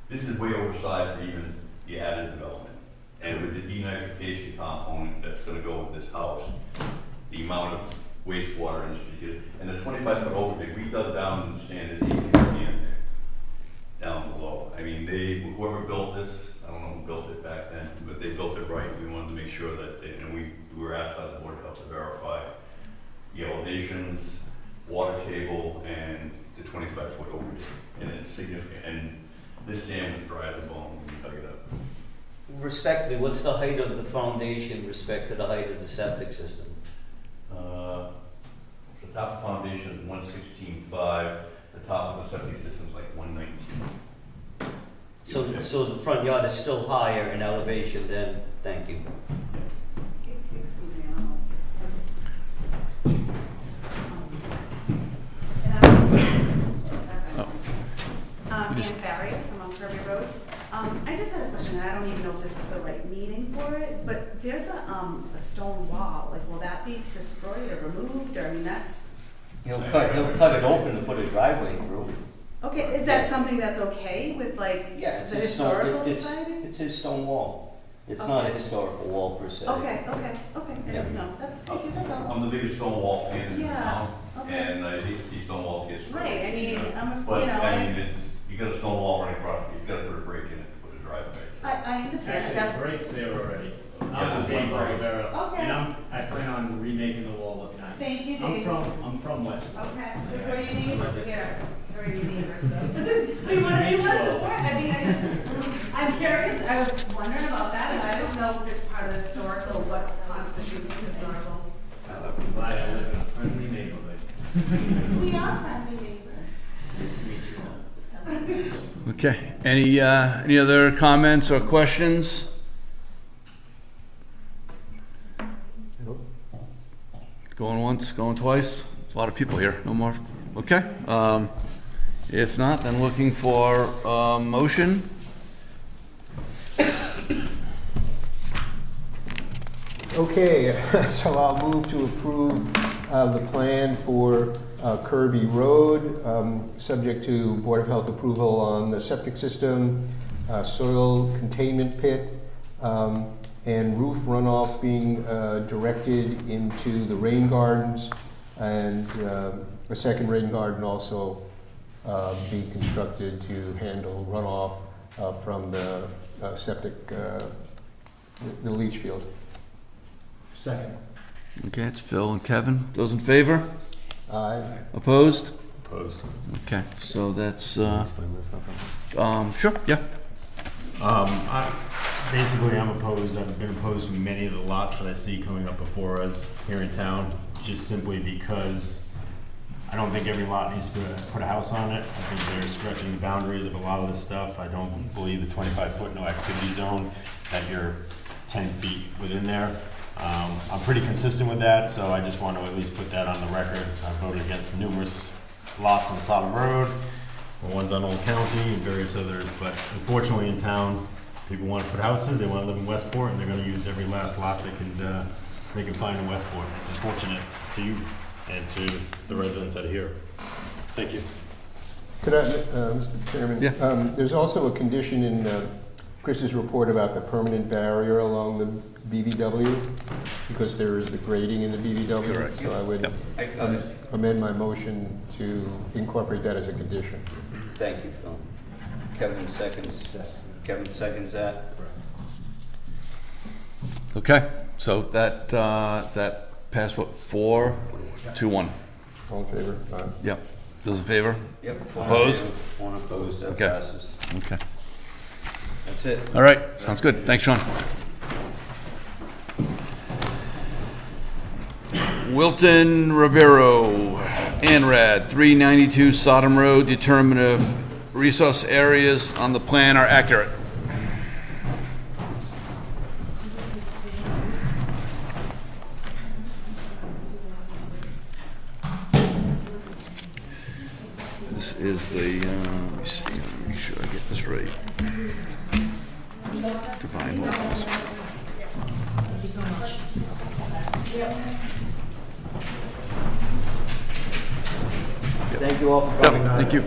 this is way oversized for even the added development. And with the denitrification component that's gonna go with this house, the amount of wastewater and the 25-foot overdig, we dug down in the sand, there's 8 feet of sand there, down below. I mean, whoever built this, I don't know who built it back then, but they built it right. We wanted to make sure that and we were asked by the Board of Health to verify the elevations, water table, and the 25-foot overdig. And it's significant, and this sand was dry as a bone when we dug it up. Respectfully, what's the height of the foundation with respect to the height of the septic system? Off the top of foundation is 116.5, the top of the septic system is like 119. So the front yard is still higher in elevation than, thank you. Excuse me, Ann Farias, I'm on Kirby Road. I just had a question, and I don't even know if this is the right meeting for it, but there's a stone wall, like, will that be destroyed or removed, or, I mean, that's, He'll cut it open to put a driveway through. okay, is that something that's okay with, like, Yeah, it's the his stone, historical society? it's his stone wall. It's not a Okay. historical wall per se. Okay, I Yeah. didn't know, thank you, that's all. I'm the biggest stone wall fan in Yeah, town, okay. and I hate to see stone walls get destroyed. Right, I mean, I'm, But, you know, I mean, you got a stone wall right across, you've got to put a break in it to put a driveway. So. I understand, Actually, that's, the break's there already. Yeah, I'm there's Dave one break. Rivera, Okay. and I plan on remaking the wall look nice. Thank you, Dave. I'm from West. okay, because we're your neighbors here, we're your neighbors, so. We want to support, I mean, I'm curious, I was wondering about that, and I don't know if it's part of the historical, what constitutes historical. I'm glad I live in a friendly neighborhood. We are friendly neighbors. Nice to meet you all. Okay, any other comments or questions? Going once, going twice? There's a lot of people here, no more? Okay, if not, then looking for motion. Okay, so I'll move to approve the plan for Kirby Road, subject to Board of Health approval on the septic system, soil containment pit, and roof runoff being directed into the rain gardens, and a second rain garden also being constructed to handle runoff from the septic, the leach field. Second. Okay, it's Phil and Kevin. Those in favor? Aye. Opposed? Opposed. Okay, so that's, Explain this. sure, yeah. Basically, I'm opposed. I've been opposed to many of the lots that I see coming up before us here in town, just simply because I don't think every lot needs to put a house on it. I think they're stretching the boundaries of a lot of this stuff. I don't believe the 25-foot no activity zone, that you're 10 feet within there. I'm pretty consistent with that, so I just want to at least put that on the record. I voted against numerous lots on Sodom Road, ones on Old County, and various others, but unfortunately in town, people want to put houses, they want to live in Westport, and they're going to use every last lot they can find in Westport. It's unfortunate to you and to the residents out here. Thank you. Could I, Mr. Chairman? Yeah. There's also a condition in Chris's report about the permanent barrier along the BVW, because there is the grading in the BVW. Correct. So I would I got it. amend my motion to incorporate that as a condition. Thank you, Phil. Kevin seconds. Yes. Kevin seconds that. Okay, so that passed, what, 4-2-1? All in favor? Aye. Yep. Those in favor? Yep. Opposed? One opposed, that Okay. passes. Okay. That's it. All right, sounds good. Thanks, Sean. Wilton Ribeiro, ANRAD, 392 Sodom Road, determine if resource areas on the plan are accurate. This is the, let me see, let me make sure I get this right. Divine Holdings. Thank you all for Yep, coming. thank you.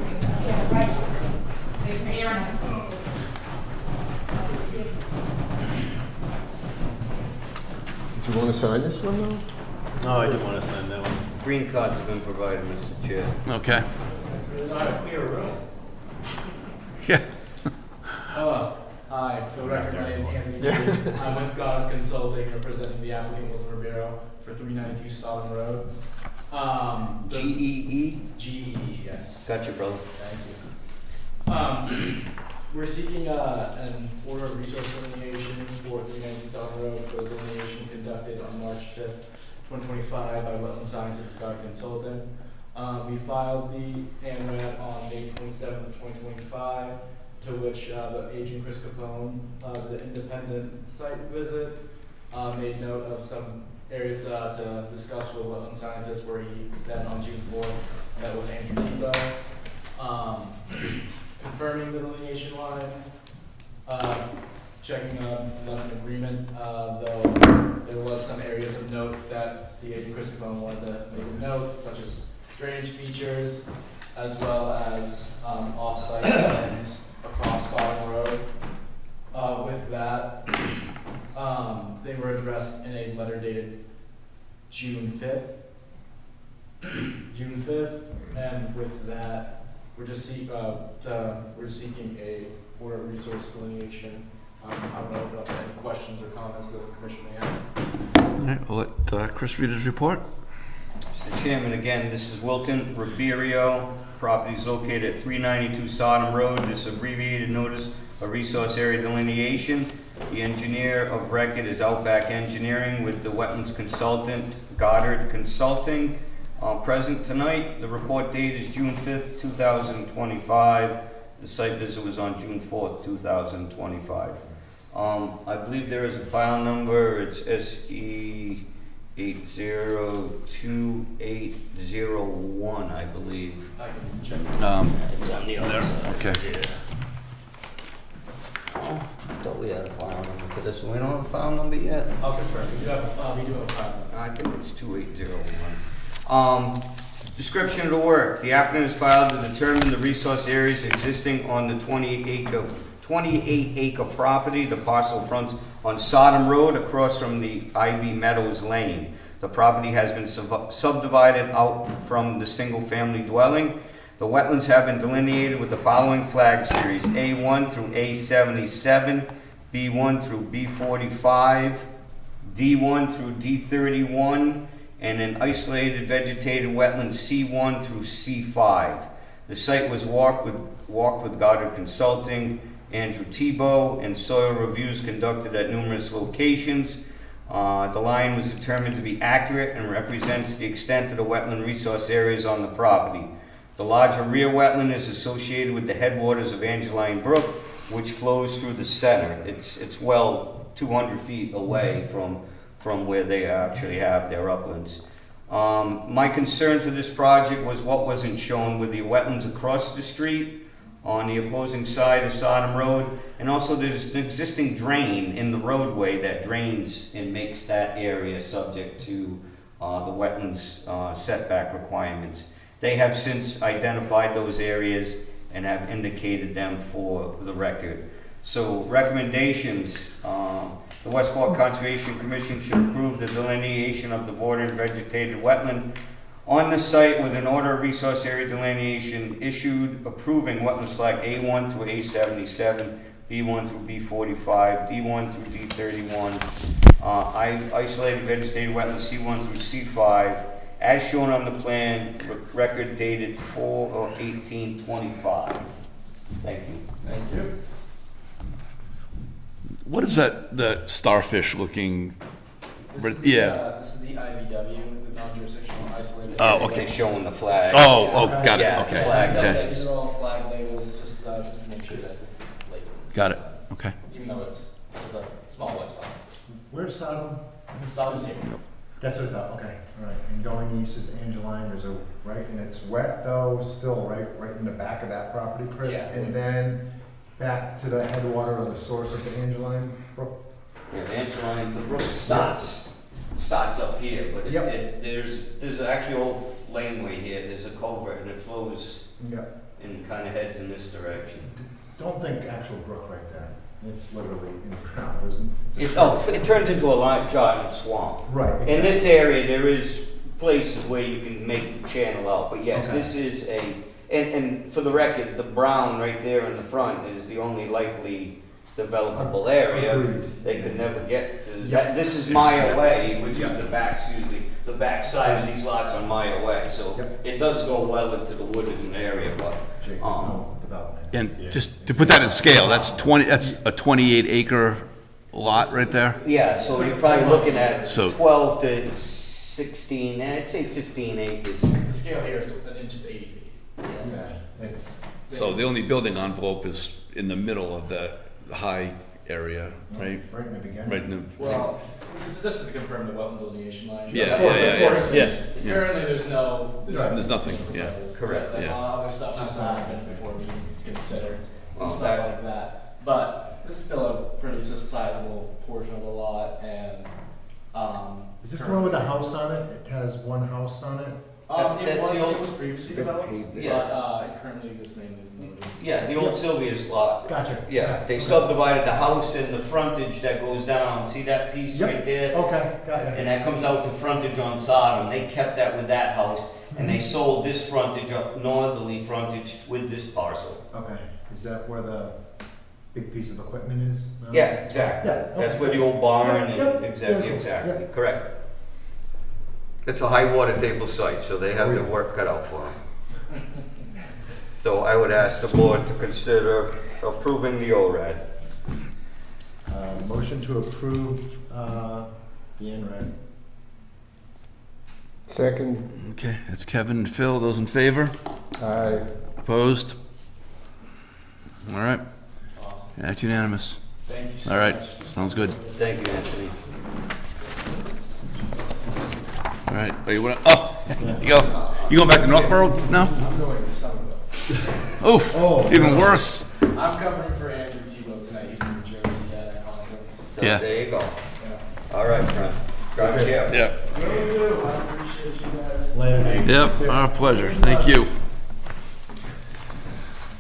Do you want to sign this one, though? No, I didn't want to sign that one. Green cards have been provided, Mr. Chair. Okay. It's really not a clear room. Yeah. Hello. Hi, for the record, my name is Anthony Keating. I'm with God Consulting, representing the applicant Wilton Ribeiro for 392 Sodom Road. GEE? GE, yes. Gotcha, brother. Thank you. We're seeking an order of resource delineation for 392 Sodom Road for the delineation conducted on March 5th, 2025 by Wetland Scientific Consultant. We filed the ANRAD on May 27th, 2025, to which the agent Chris Capone, the independent site visit, made note of some areas to discuss with wetland scientists, where he then on June 4th met with Andrew Debo, confirming the delineation line, checking left an agreement, though there was some areas of note that the agent Chris Capone wanted to make a note, such as drainage features, as well as off-site plans across Sodom Road. With that, they were addressed in a letter dated June 5th. June 5th, and with that, we're just seeking a water resource delineation. I don't know if any questions or comments that the commission may have. All right, we'll let Chris read his report. Mr. Chairman, again, this is Wilton Ribeiro. Property is located at 392 Sodom Road. This abbreviated notice of resource area delineation. The engineer of record is Outback Engineering with the wetlands consultant, Goddard Consulting. Present tonight, the report date is June 5th, 2025. The site visit was on June 4th, 2025. I believe there is a file number. It's SE 802801, I believe. I can check. It's on the other side. Okay. I thought we had a file number for this one. We don't have a file number yet? I'll confirm. We do have a file. I think it's 2801. Description of the work. The applicant has filed to determine the resource areas existing on the 28-acre property. The parcel fronts on Sodom Road across from the Ivy Meadows Lane. The property has been subdivided out from the single-family dwelling. The wetlands have been delineated with the following flag series: A1 through A77, B1 through B45, D1 through D31, and an isolated vegetated wetland C1 through C5. The site was walked with Goddard Consulting, Andrew Tebow, and soil reviews conducted at numerous locations. The line was determined to be accurate and represents the extent of the wetland resource areas on the property. The larger rear wetland is associated with the headwaters of Angeline Brook, which flows through the center. It's well 200 feet away from where they actually have their uplands. My concern for this project was what wasn't shown with the wetlands across the street on the opposing side of Sodom Road, and also there's an existing drain in the roadway that drains and makes that area subject to the wetlands setback requirements. They have since identified those areas and have indicated them for the record. So recommendations, the Westport Conservation Commission should approve the delineation of the bordered vegetated wetland on the site with an order of resource area delineation issued approving wetlands flag A1 through A77, B1 through B45, D1 through D31, isolated vegetated wetlands C1 through C5, as shown on the plan, record dated 4/18/25. Thank you. Thank you. What is that, the starfish looking? This is the IVW, the non-jurisdictional isolated. Oh, okay. They're showing the flag. Oh, got it, Yeah, okay. flag. Okay. These are all flag labels, it's just to make sure that this is labeled. Got it, okay. Even though it's a small white spot. Where's Sodom? Sodom's here. That's what I thought, okay, all right. And going east is Angeline, there's a, right, and it's wet though, still, right in the back of that property, Chris? Yeah. And then back to the headwater or the source of the Angeline Brook? Yeah, the Angeline, the brook starts up here, but Yep. there's actually a whole laneway here. There's a culvert and it flows Yeah. and kind of heads in this direction. Don't think actual brook right there. It's literally in the ground, isn't it? It turns into a giant swamp. Right. In exactly. this area, there is places where you can make the channel out, but yes, Okay. this is and for the record, the brown right there in the front is the only likely developable area. Agreed. They could never get to. Yeah. This is Maya Way, which Yeah. is the back side of these lots on Maya Way, so Yep. it does go well into the wooded area, but Jake, there's no development. And just to put that in scale, that's a 28-acre lot right there? yeah, so you're probably looking at So- 12 to 16, I'd say 15 acres. The scale here is an inch is 80 feet. Yeah, it's, So the only building envelope is in the middle of the high area, right? right in the beginning. Right in the, Well, this is to confirm the wetland delineation line. Yeah, Of course, yeah, of yeah, course, yeah. there's- Yeah. Currently, there's no. There's nothing, yeah. Correct, Like, yeah. other stuff has to happen before it's considered, Well, stuff that- like that. But this is still a pretty sizable portion of the lot, and Is this the one with the house on it? It has one house on it? it was previously developed, but Yeah. it currently exists mainly as an owner. Yeah, the old Sylvia's lot. Gotcha. Yeah, they subdivided the house and the frontage that goes down, see that piece Yep. right there? Okay, got it. And that comes out to frontage on Sodom, they kept that with that house, and they sold this frontage up northerly frontage with this parcel. Okay, is that where the big piece of equipment is? now? Yeah, exactly. Yeah, That's okay. where the old barn Yep, and, exactly, yep, exactly, yep. correct. It's a high water table site, so they have their work cut out for them. So I would ask the board to consider approving the ORAD. Motion to approve, the NRAD. Second, okay, that's Kevin and Phil. Those in favor? aye. Opposed? All right, Awesome. that's unanimous. Thank you so All right, much. sounds good. Thank you, Anthony. All right, oh, you wanna, oh, you go. You going back to Northborough now? I'm going to Somerville. Oof, Oh, even worse. I'm covering for Andrew Tebow tonight. He's in New Jersey at a conference. So Yeah. there you go. Yeah. All right, friend. Drive safe. Yeah, Thank you. I appreciate you guys. Later. yep, our pleasure. Thank you.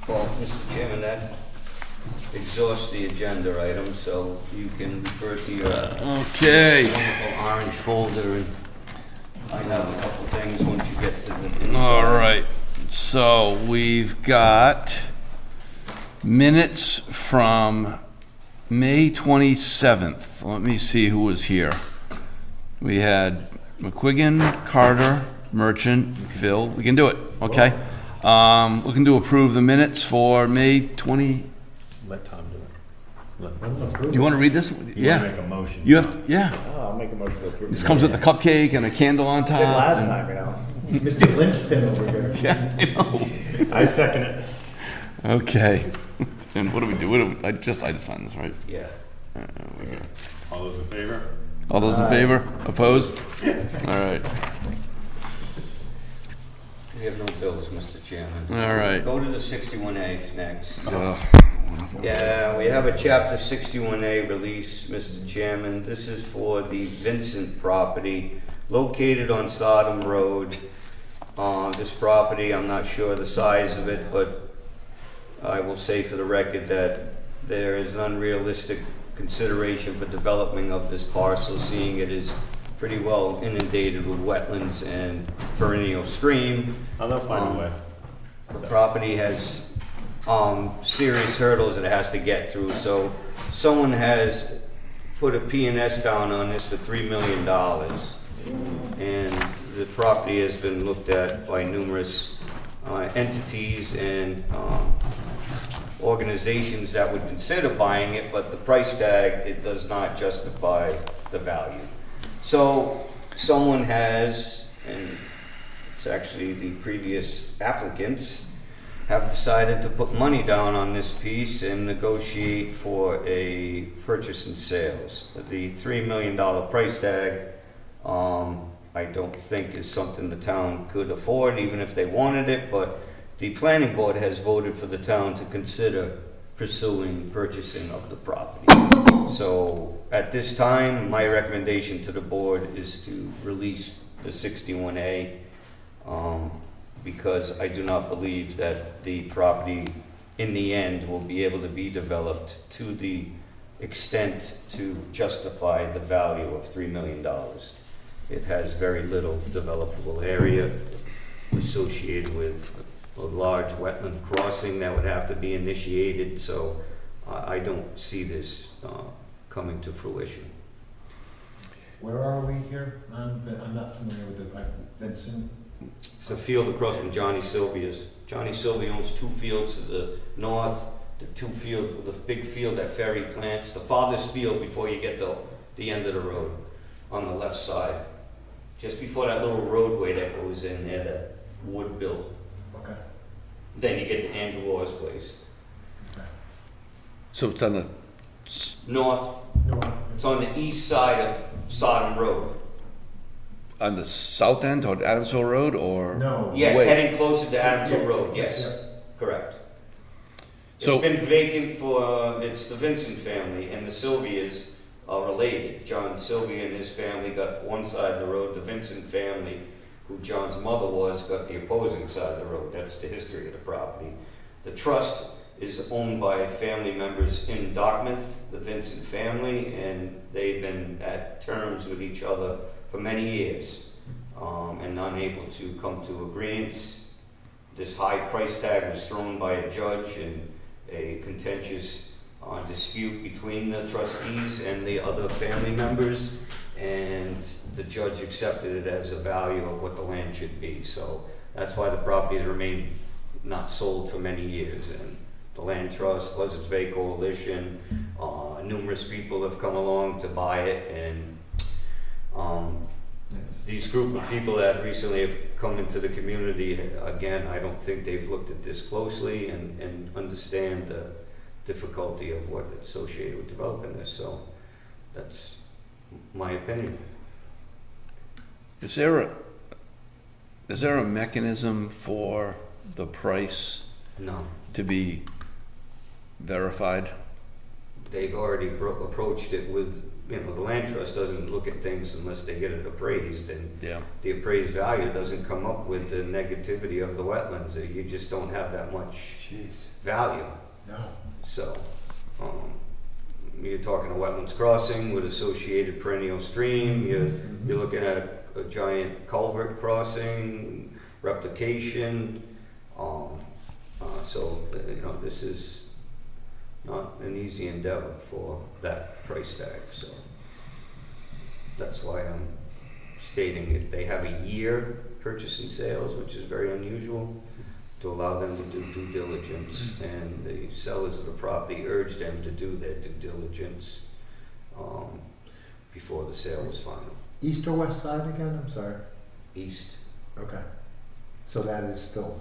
Well, Mr. Chairman, that exhausts the agenda item, so you can refer to your Okay, wonderful orange folder, and I have a couple things once you get to the inside. all right. So we've got minutes from May 27th. Let me see who was here. We had McQuiggan, Carter, Merchant, Phil. We can do it, okay? Looking to approve the minutes for May 20. Let Tom do it. Let him approve. You want to read this? You wanna Yeah. make a motion? You have to, yeah. I'll make a motion to approve. This comes with the cupcake and a candle on top. time, you know. Mr. Lynchpin over here. Yeah, I know. I second it. Okay. And what do we do? I just signed this, right? Yeah. All those in favor? All those in favor? Opposed? All right. We have no bills, Mr. Chairman. All right. Go to the 61A next. Ugh. Yeah, we have a Chapter 61A release, Mr. Chairman. This is for the Vincent property located on Sodom Road. This property, I'm not sure the size of it, but I will say for the record that there is an unrealistic consideration for development of this parcel, seeing it is pretty well inundated with wetlands and perennial stream. Oh, they'll find a way. The property has serious hurdles that it has to get through, so someone has put a P&S down on this for $3 million. And the property has been looked at by numerous entities and organizations that would consider buying it, but the price tag, it does not justify the value. So someone has, and it's actually the previous applicants, have decided to put money down on this piece and negotiate for a purchase and sales. The $3 million price tag, I don't think is something the town could afford, even if they wanted it, but the planning board has voted for the town to consider pursuing purchasing of the property. So at this time, my recommendation to the board is to release the 61A, because I do not believe that the property in the end will be able to be developed to the extent to justify the value of $3 million. It has very little developable area associated with a large wetland crossing that would have to be initiated, so I don't see this coming to fruition. Where are we here? I'm not familiar with the Vincent. It's a field across from Johnny Sylvia's. Johnny Sylvia owns 2 fields to the north, the 2 fields, the big field that Ferry plants, the farthest field before you get to the end of the road on the left side. just before that little roadway that goes in there, that wood built. Okay. Then you get to Andrew Orr's place. So it's on the, North, it's on the east side of Sodom Road. on the south end on Adamsville Road, or? No. Yes, Wait. heading closer to Adamsville Road, yes, correct. It's So- been vacant for, it's the Vincent family, and the Sylvias are related. John Sylvia and his family got one side of the road, the Vincent family, who John's mother was, got the opposing side of the road. That's the history of the property. The trust is owned by family members in Dartmouth, the Vincent family, and they've been at terms with each other for many years, and unable to come to agreements. This high price tag was thrown by a judge in a contentious dispute between the trustees and the other family members, and the judge accepted it as a value of what the land should be. So that's why the property has remained not sold for many years. And the Land Trust, Buzzards Bay Coalition, numerous people have come along to buy it, and these group of people that recently have come into the community, again, I don't think they've looked at this closely and understand the difficulty of what is associated with developing this. So that's my opinion. Is there a mechanism for the price No, to be verified? they've already approached it with, the Land Trust doesn't look at things unless they get it appraised, and Yeah. the appraised value doesn't come up with the negativity of the wetlands. You just don't have that much value. No. So, you're talking a wetlands crossing with associated perennial stream, you're looking at a giant culvert crossing, replication, so, this is not an easy endeavor for that price tag, so that's why I'm stating it. They have a year purchase and sales, which is very unusual, to allow them to do due diligence, and the sellers of the property urged them to do their due diligence before the sale was final. East or west side again? I'm sorry. East. Okay. So that is still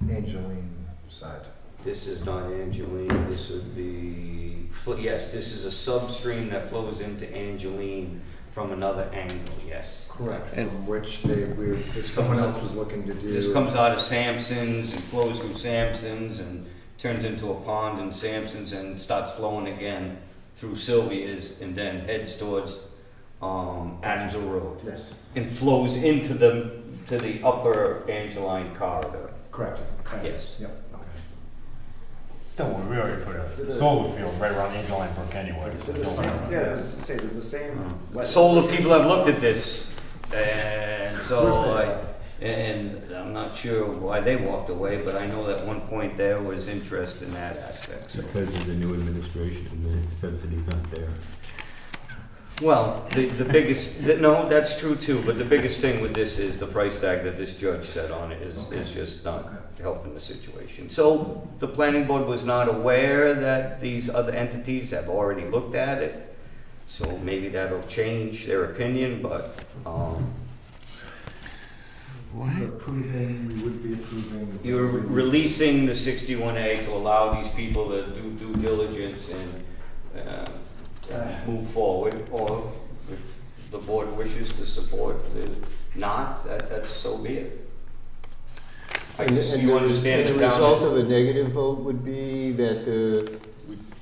Angeline side. This is not Angeline, this would be, yes, this is a substream that flows into Angeline from another angle, yes. Correct. And- From which someone else was looking to do. This comes out of Sampson's and flows through Sampson's and turns into a pond in Sampson's and starts flowing again through Sylvia's and then heads towards Adamsville Road. Yes. And flows into to the upper Angeline corridor. Correct. Yes. Yep. Okay. Don't worry, we already put a solar field right around Angeline Brook anyway. So don't worry about Yeah, I that. was just gonna say, there's the same. Solar people have looked at this, and so and I'm not sure why they walked away, but I know that one point there was interest in that aspect. So. Because there's a new administration and the subsidies aren't there. Well, the biggest, no, that's true too, but the biggest thing with this is the price tag that this judge set on it is just not helping the situation. So the planning board was not aware that these other entities have already looked at it, so maybe that'll change their opinion, but, We're approving, we would be approving. you're releasing the 61A to allow these people to do due diligence and move forward, or if the board wishes to support the not, that's so be it. You understand the the town result is- of a negative vote would be that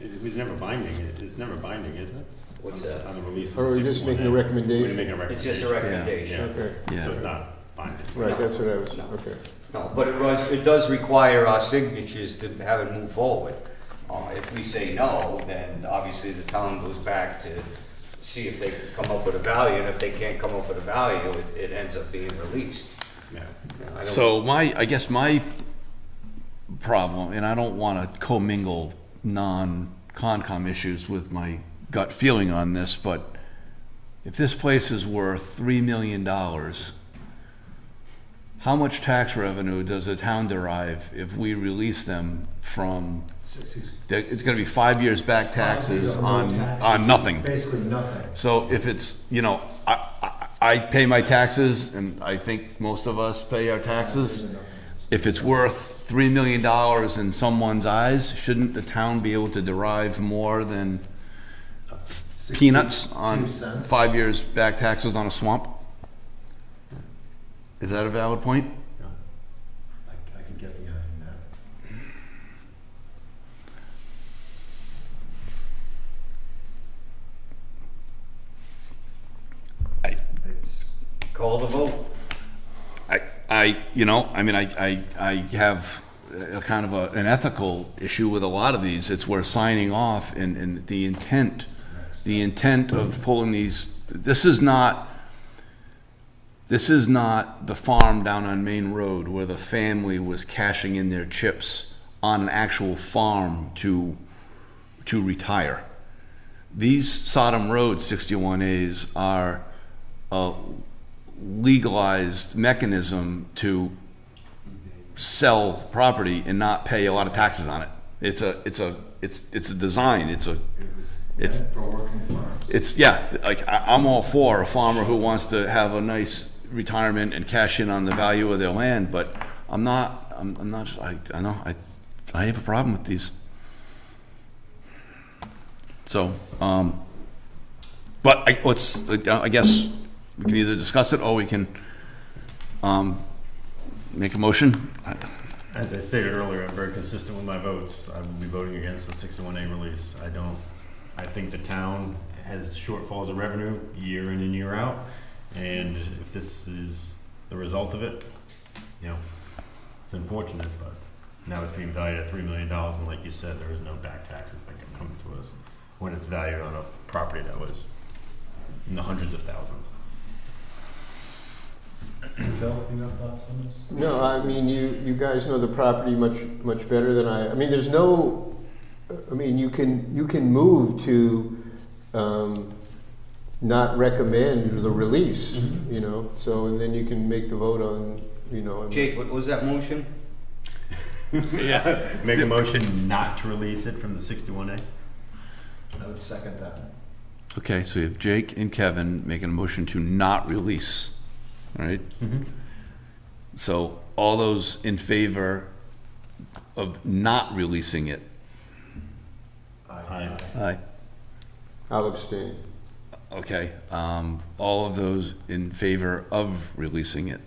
It was never binding, it's never binding, is it? What's On the- that? On the release of or the we're just 61A. making a recommendation? We're making a It's recommendation. just a recommendation. Okay, Yeah. So it's not binding. right, that's what I was, No. okay. No, but it does require our signatures to have it move forward. If we say no, then obviously the town goes back to see if they can come up with a value, and if they can't come up with a value, it ends up being released. Yeah. You know, I don't- So I guess my problem, and I don't want to commingle non-Concom issues with my gut feeling on this, but if this place is worth $3 million, how much tax revenue does the town derive if we release them from, it's going to be 5 years back taxes on nothing. Basically nothing. So if it's, I I pay my taxes, and I think most of us pay our taxes. If it's worth $3 million in someone's eyes, shouldn't the town be able to derive more than peanuts on 5 years back taxes on a swamp? Is that a valid point? I can get behind that. Call the vote. I have a kind of an ethical issue with a lot of these. It's we're signing off, and the intent of pulling these. This is not the farm down on Main Road where the family was cashing in their chips on an actual farm to retire. These Sodom Road 61As are a legalized mechanism to sell property and not pay a lot of taxes on it. It's a design. I'm all for a farmer who wants to have a nice retirement and cash in on the value of their land, but I have a problem with these. So, but I guess we can either discuss it or we can make a motion. As I stated earlier, I'm very consistent with my votes. I will be voting against the 61A release. I think the town has shortfalls of revenue year in and year out, and if this is the result of it, it's unfortunate, but now it's being valued at $3 million, and like you said, there is no back taxes that can come to us when it's valued on a property that was in the hundreds of thousands. Phil, you have thoughts on this? No, I mean, you guys know the property much better than I mean, there's no, I mean, you can move to not recommend the release, so, and then you can make the vote on, Jake, what was that motion? Yeah. Make a motion not to release it from the 61A. I would second that. Okay, so we have Jake and Kevin making a motion to not release, all right? Mm-hmm. So all those in favor of not releasing it? Aye. Aye. I'll abstain. Okay, all of those in favor of releasing it?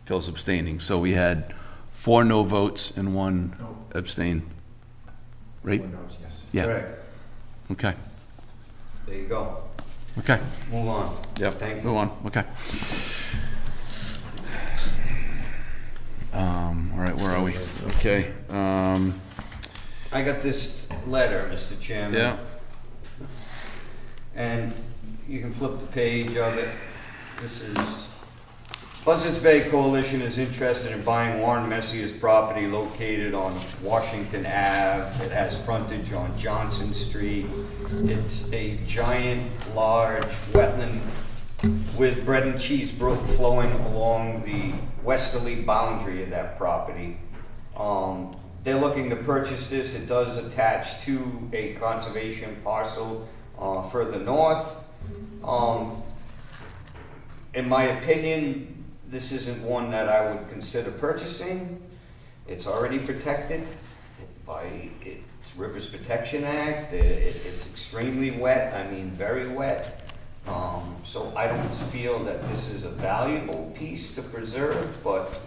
Phil's abstaining, so we had 4 no votes and 1 abstain, right? Yes. Yeah, Correct. okay, There you go. okay, Move on. yep, Thank you. move on, okay. All right, where are we? Okay, I got this letter, Mr. Chairman. yeah, And you can flip the page of it. This is, Buzzards Bay Coalition is interested in buying Warren Messier's property located on Washington Ave. It has frontage on Johnson Street. It's a giant, large wetland with bread and cheese brook flowing along the westerly boundary of that property. They're looking to purchase this. It does attach to a conservation parcel further north. In my opinion, this isn't one that I would consider purchasing. It's already protected by its Rivers Protection Act. It's extremely wet, I mean very wet. So I don't feel that this is a valuable piece to preserve, but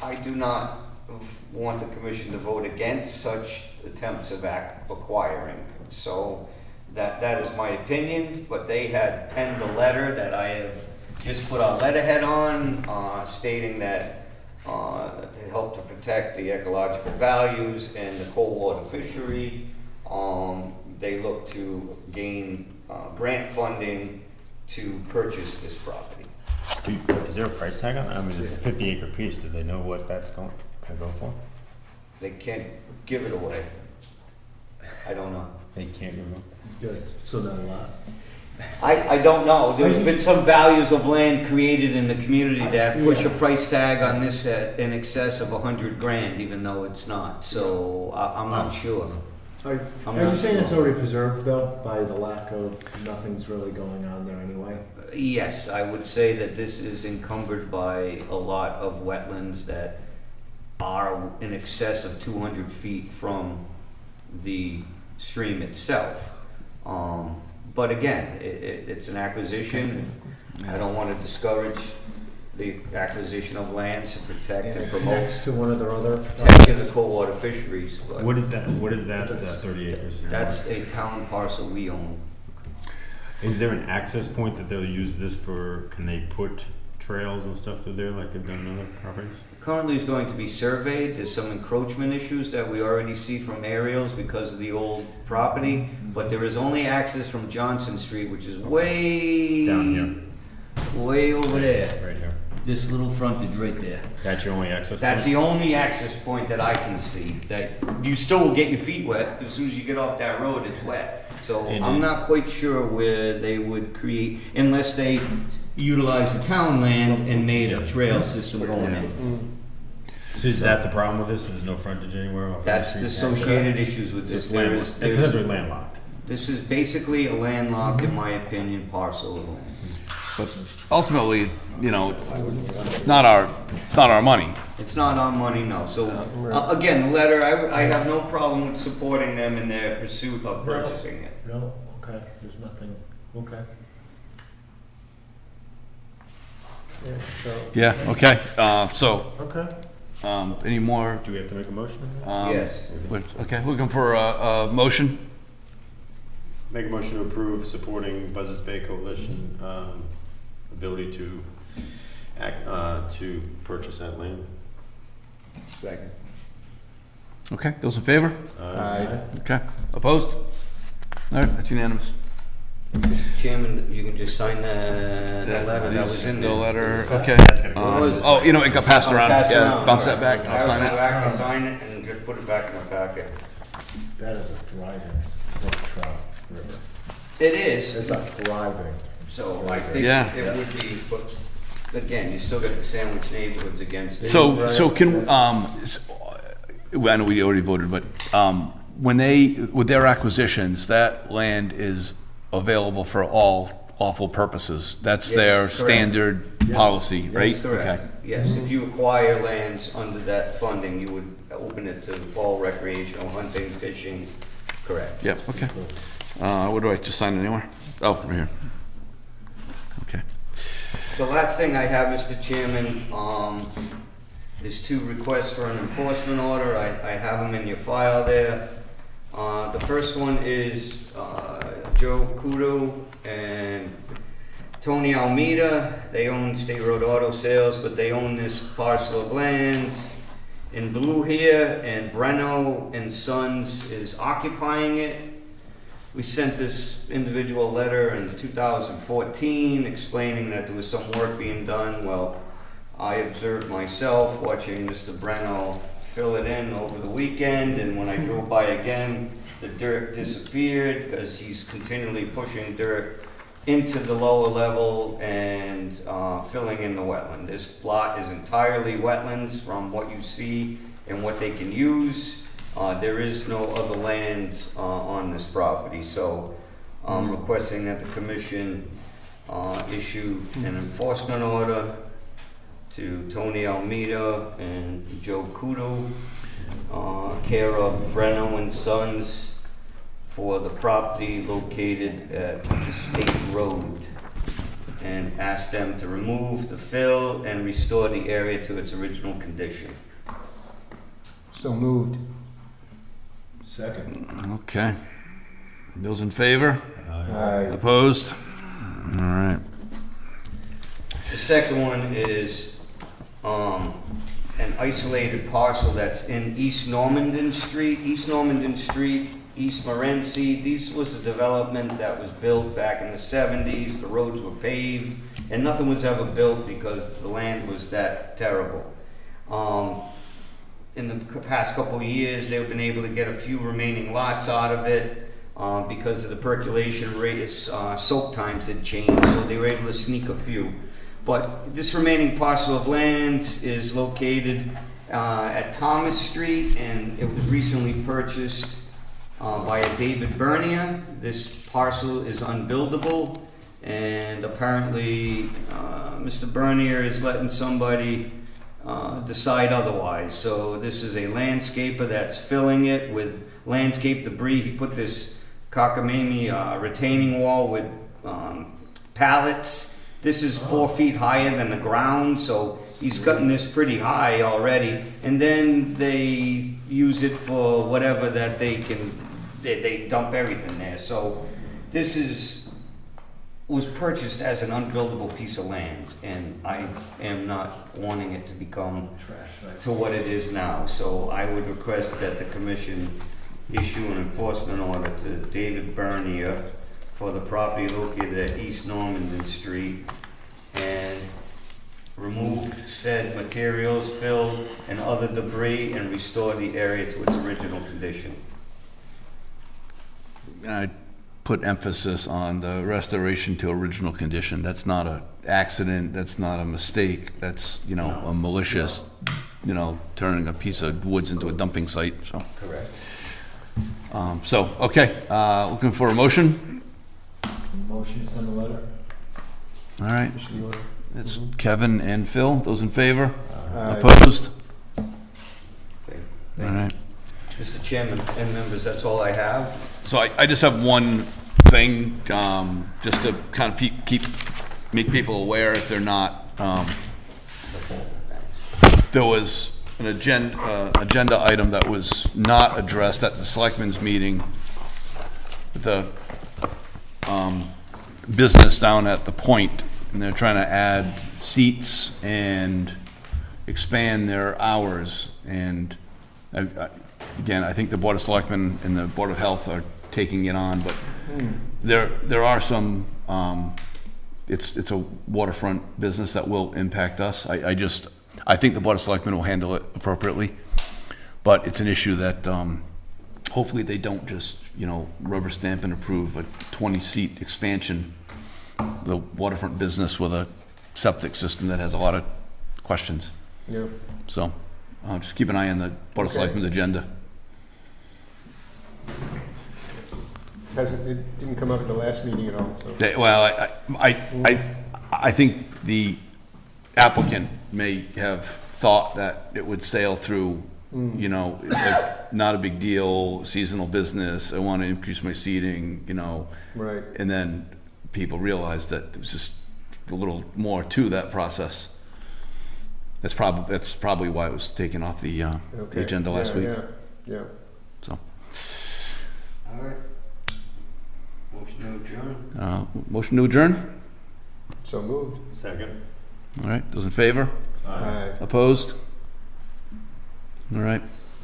I do not want the commission to vote against such attempts of acquiring. So that is my opinion, but they had penned a letter that I have just put our letterhead on, stating that to help to protect the ecological values and the cold water fishery, they look to gain grant funding to purchase this property. Is there a price tag on it? I mean, it's a 50-acre piece. Do they know what that's going to go for? They can't give it away. I don't know. They can't give them. Good, so not a lot. I don't know. There's been some values of land created in the community that push a price tag on this at in excess of $100 grand, even though it's not. So I'm not sure. Are I'm you not saying it's sure. already preserved though, by the lack of, nothing's really going on there anyway? Yes, I would say that this is encumbered by a lot of wetlands that are in excess of 200 feet from the stream itself. But again, it's an acquisition. I don't want to discourage the acquisition of land to protect and promote Next to one of their other protection of the cold water fisheries. But What is that, 30 acres? that's a town parcel we own. Is there an access point that they'll use this for? Can they put trails and stuff through there like they've done in other properties? Currently is going to be surveyed. There's some encroachment issues that we already see from aerials because of the old property. But there is only access from Johnson Street, which is way Down here. way over there. Right here. This little frontage right there. That's your only access That's point? the only access point that I can see. That you still will get your feet wet. As soon as you get off that road, it's wet. So And I'm it- not quite sure where they would create, unless they utilize the town land and made a trail system going in. So is that the problem with this? There's no frontage anywhere? off That's the the street? associated issues with So this. it's There landlocked. is, It's there's- essentially landlocked. this is basically a landlocked, in my opinion, parcel of land. But ultimately, you know, it's not our money. It's not our money, no. So, again, the letter, I have no problem with supporting them in their pursuit of purchasing it. No, okay, there's nothing, okay. Yeah, so, Yeah, okay, so, okay. any more? Do we have to make a motion? Yes. Okay, looking for a motion? Make a motion to approve supporting Buzzards Bay Coalition, ability to act, to purchase that land. Second. Okay, those in favor? Aye. Okay, opposed? All right, that's unanimous. Chairman, you can just sign the letter that was in The there. letter, okay. go. Oh, you know, it got passed I'll around, pass it yeah, around. bounce that back, and I'll sign I'll it. back, I'll sign it, and just put it back in my packet. That is a thriving brook trout river. It is, It's a thriving. so I think Yeah. it would be, but again, you still got the sandwich neighborhoods against it. So can, I know we already voted, but, when with their acquisitions, that land is available for all lawful purposes. That's Yes, their correct. standard policy, right? That's correct. Yes, if you acquire lands under that funding, you would open it to all recreational, hunting, fishing, correct. Yep, okay. Where do I just sign it anywhere? Oh, right here. Okay. The last thing I have, Mr. Chairman, is two requests for an enforcement order. I have them in your file there. The first one is Joe Kudo and Tony Almeida. They own State Road Auto Sales, but they own this parcel of land in blue here, and Breno and Sons is occupying it. We sent this individual a letter in 2014 explaining that there was some work being done. Well, I observed myself watching Mr. Breno fill it in over the weekend, and when I drove by again, the dirt disappeared because he's continually pushing dirt into the lower level and filling in the wetland. This lot is entirely wetlands from what you see and what they can use. There is no other land on this property, so I'm requesting that the commission issue an enforcement order to Tony Almeida and Joe Kudo, care of Breno and Sons, for the property located at State Road, and ask them to remove the fill and restore the area to its original condition. So moved. Second. Okay. Those in favor? Aye. Opposed? All right. The second one is an isolated parcel that's in East Normandin Street. East Normandin Street, East Morenci. This was a development that was built back in the 70s. The roads were paved, and nothing was ever built because the land was that terrible. In the past couple of years, they've been able to get a few remaining lots out of it because of the percolation rate. Soak times had changed, so they were able to sneak a few. But this remaining parcel of land is located at Thomas Street, and it was recently purchased by a David Bernier. This parcel is unbuildable, and apparently Mr. Bernier is letting somebody decide otherwise. So this is a landscaper that's filling it with landscape debris. He put this cockamamie retaining wall with pallets. This is 4 feet higher than the ground, so he's cutting this pretty high already. And then they use it for whatever that they can, they dump everything there. So this was purchased as an unbuildable piece of land, and I am not wanting it to become to what it is now. So I would request that the commission issue an enforcement order to David Bernier for the property located at East Normandin Street and remove said materials, fill, and other debris and restore the area to its original condition. I put emphasis on the restoration to original condition. That's not an accident, that's not a mistake, that's, you know, a malicious, you know, turning a piece of woods into a dumping site, so. Correct. Okay, looking for a motion? Motion to send the letter. All right, it's Kevin and Phil, those in favor? Aye. Opposed? Okay. All right. Mr. Chairman and members, that's all I have. So I just have one thing, just to kind of make people aware if they're not. There was an agenda item that was not addressed at the selectmen's meeting. The business down at the Point, and they're trying to add seats and expand their hours. And again, I think the Board of Selectmen and the Board of Health are taking it on, but there are some, it's a waterfront business that will impact us. I think the Board of Selectmen will handle it appropriately, but it's an issue that hopefully they don't just, you know, rubber stamp and approve a 20-seat expansion, the waterfront business with a septic system that has a lot of questions. Yeah. So just keep an eye on the Board of Selectmen's agenda. It didn't come up at the last meeting at all, so. Well, I think the applicant may have thought that it would sail through, you know, like, not a big deal, seasonal business, I want to increase my seating, you know. Right. And then people realized that there was just a little more to that process. That's probably why it was taken off the agenda last week. Yeah. So. All right. Motion to adjourn. Motion to adjourn? So moved. Second. All right, those in favor? Aye. Opposed? All right.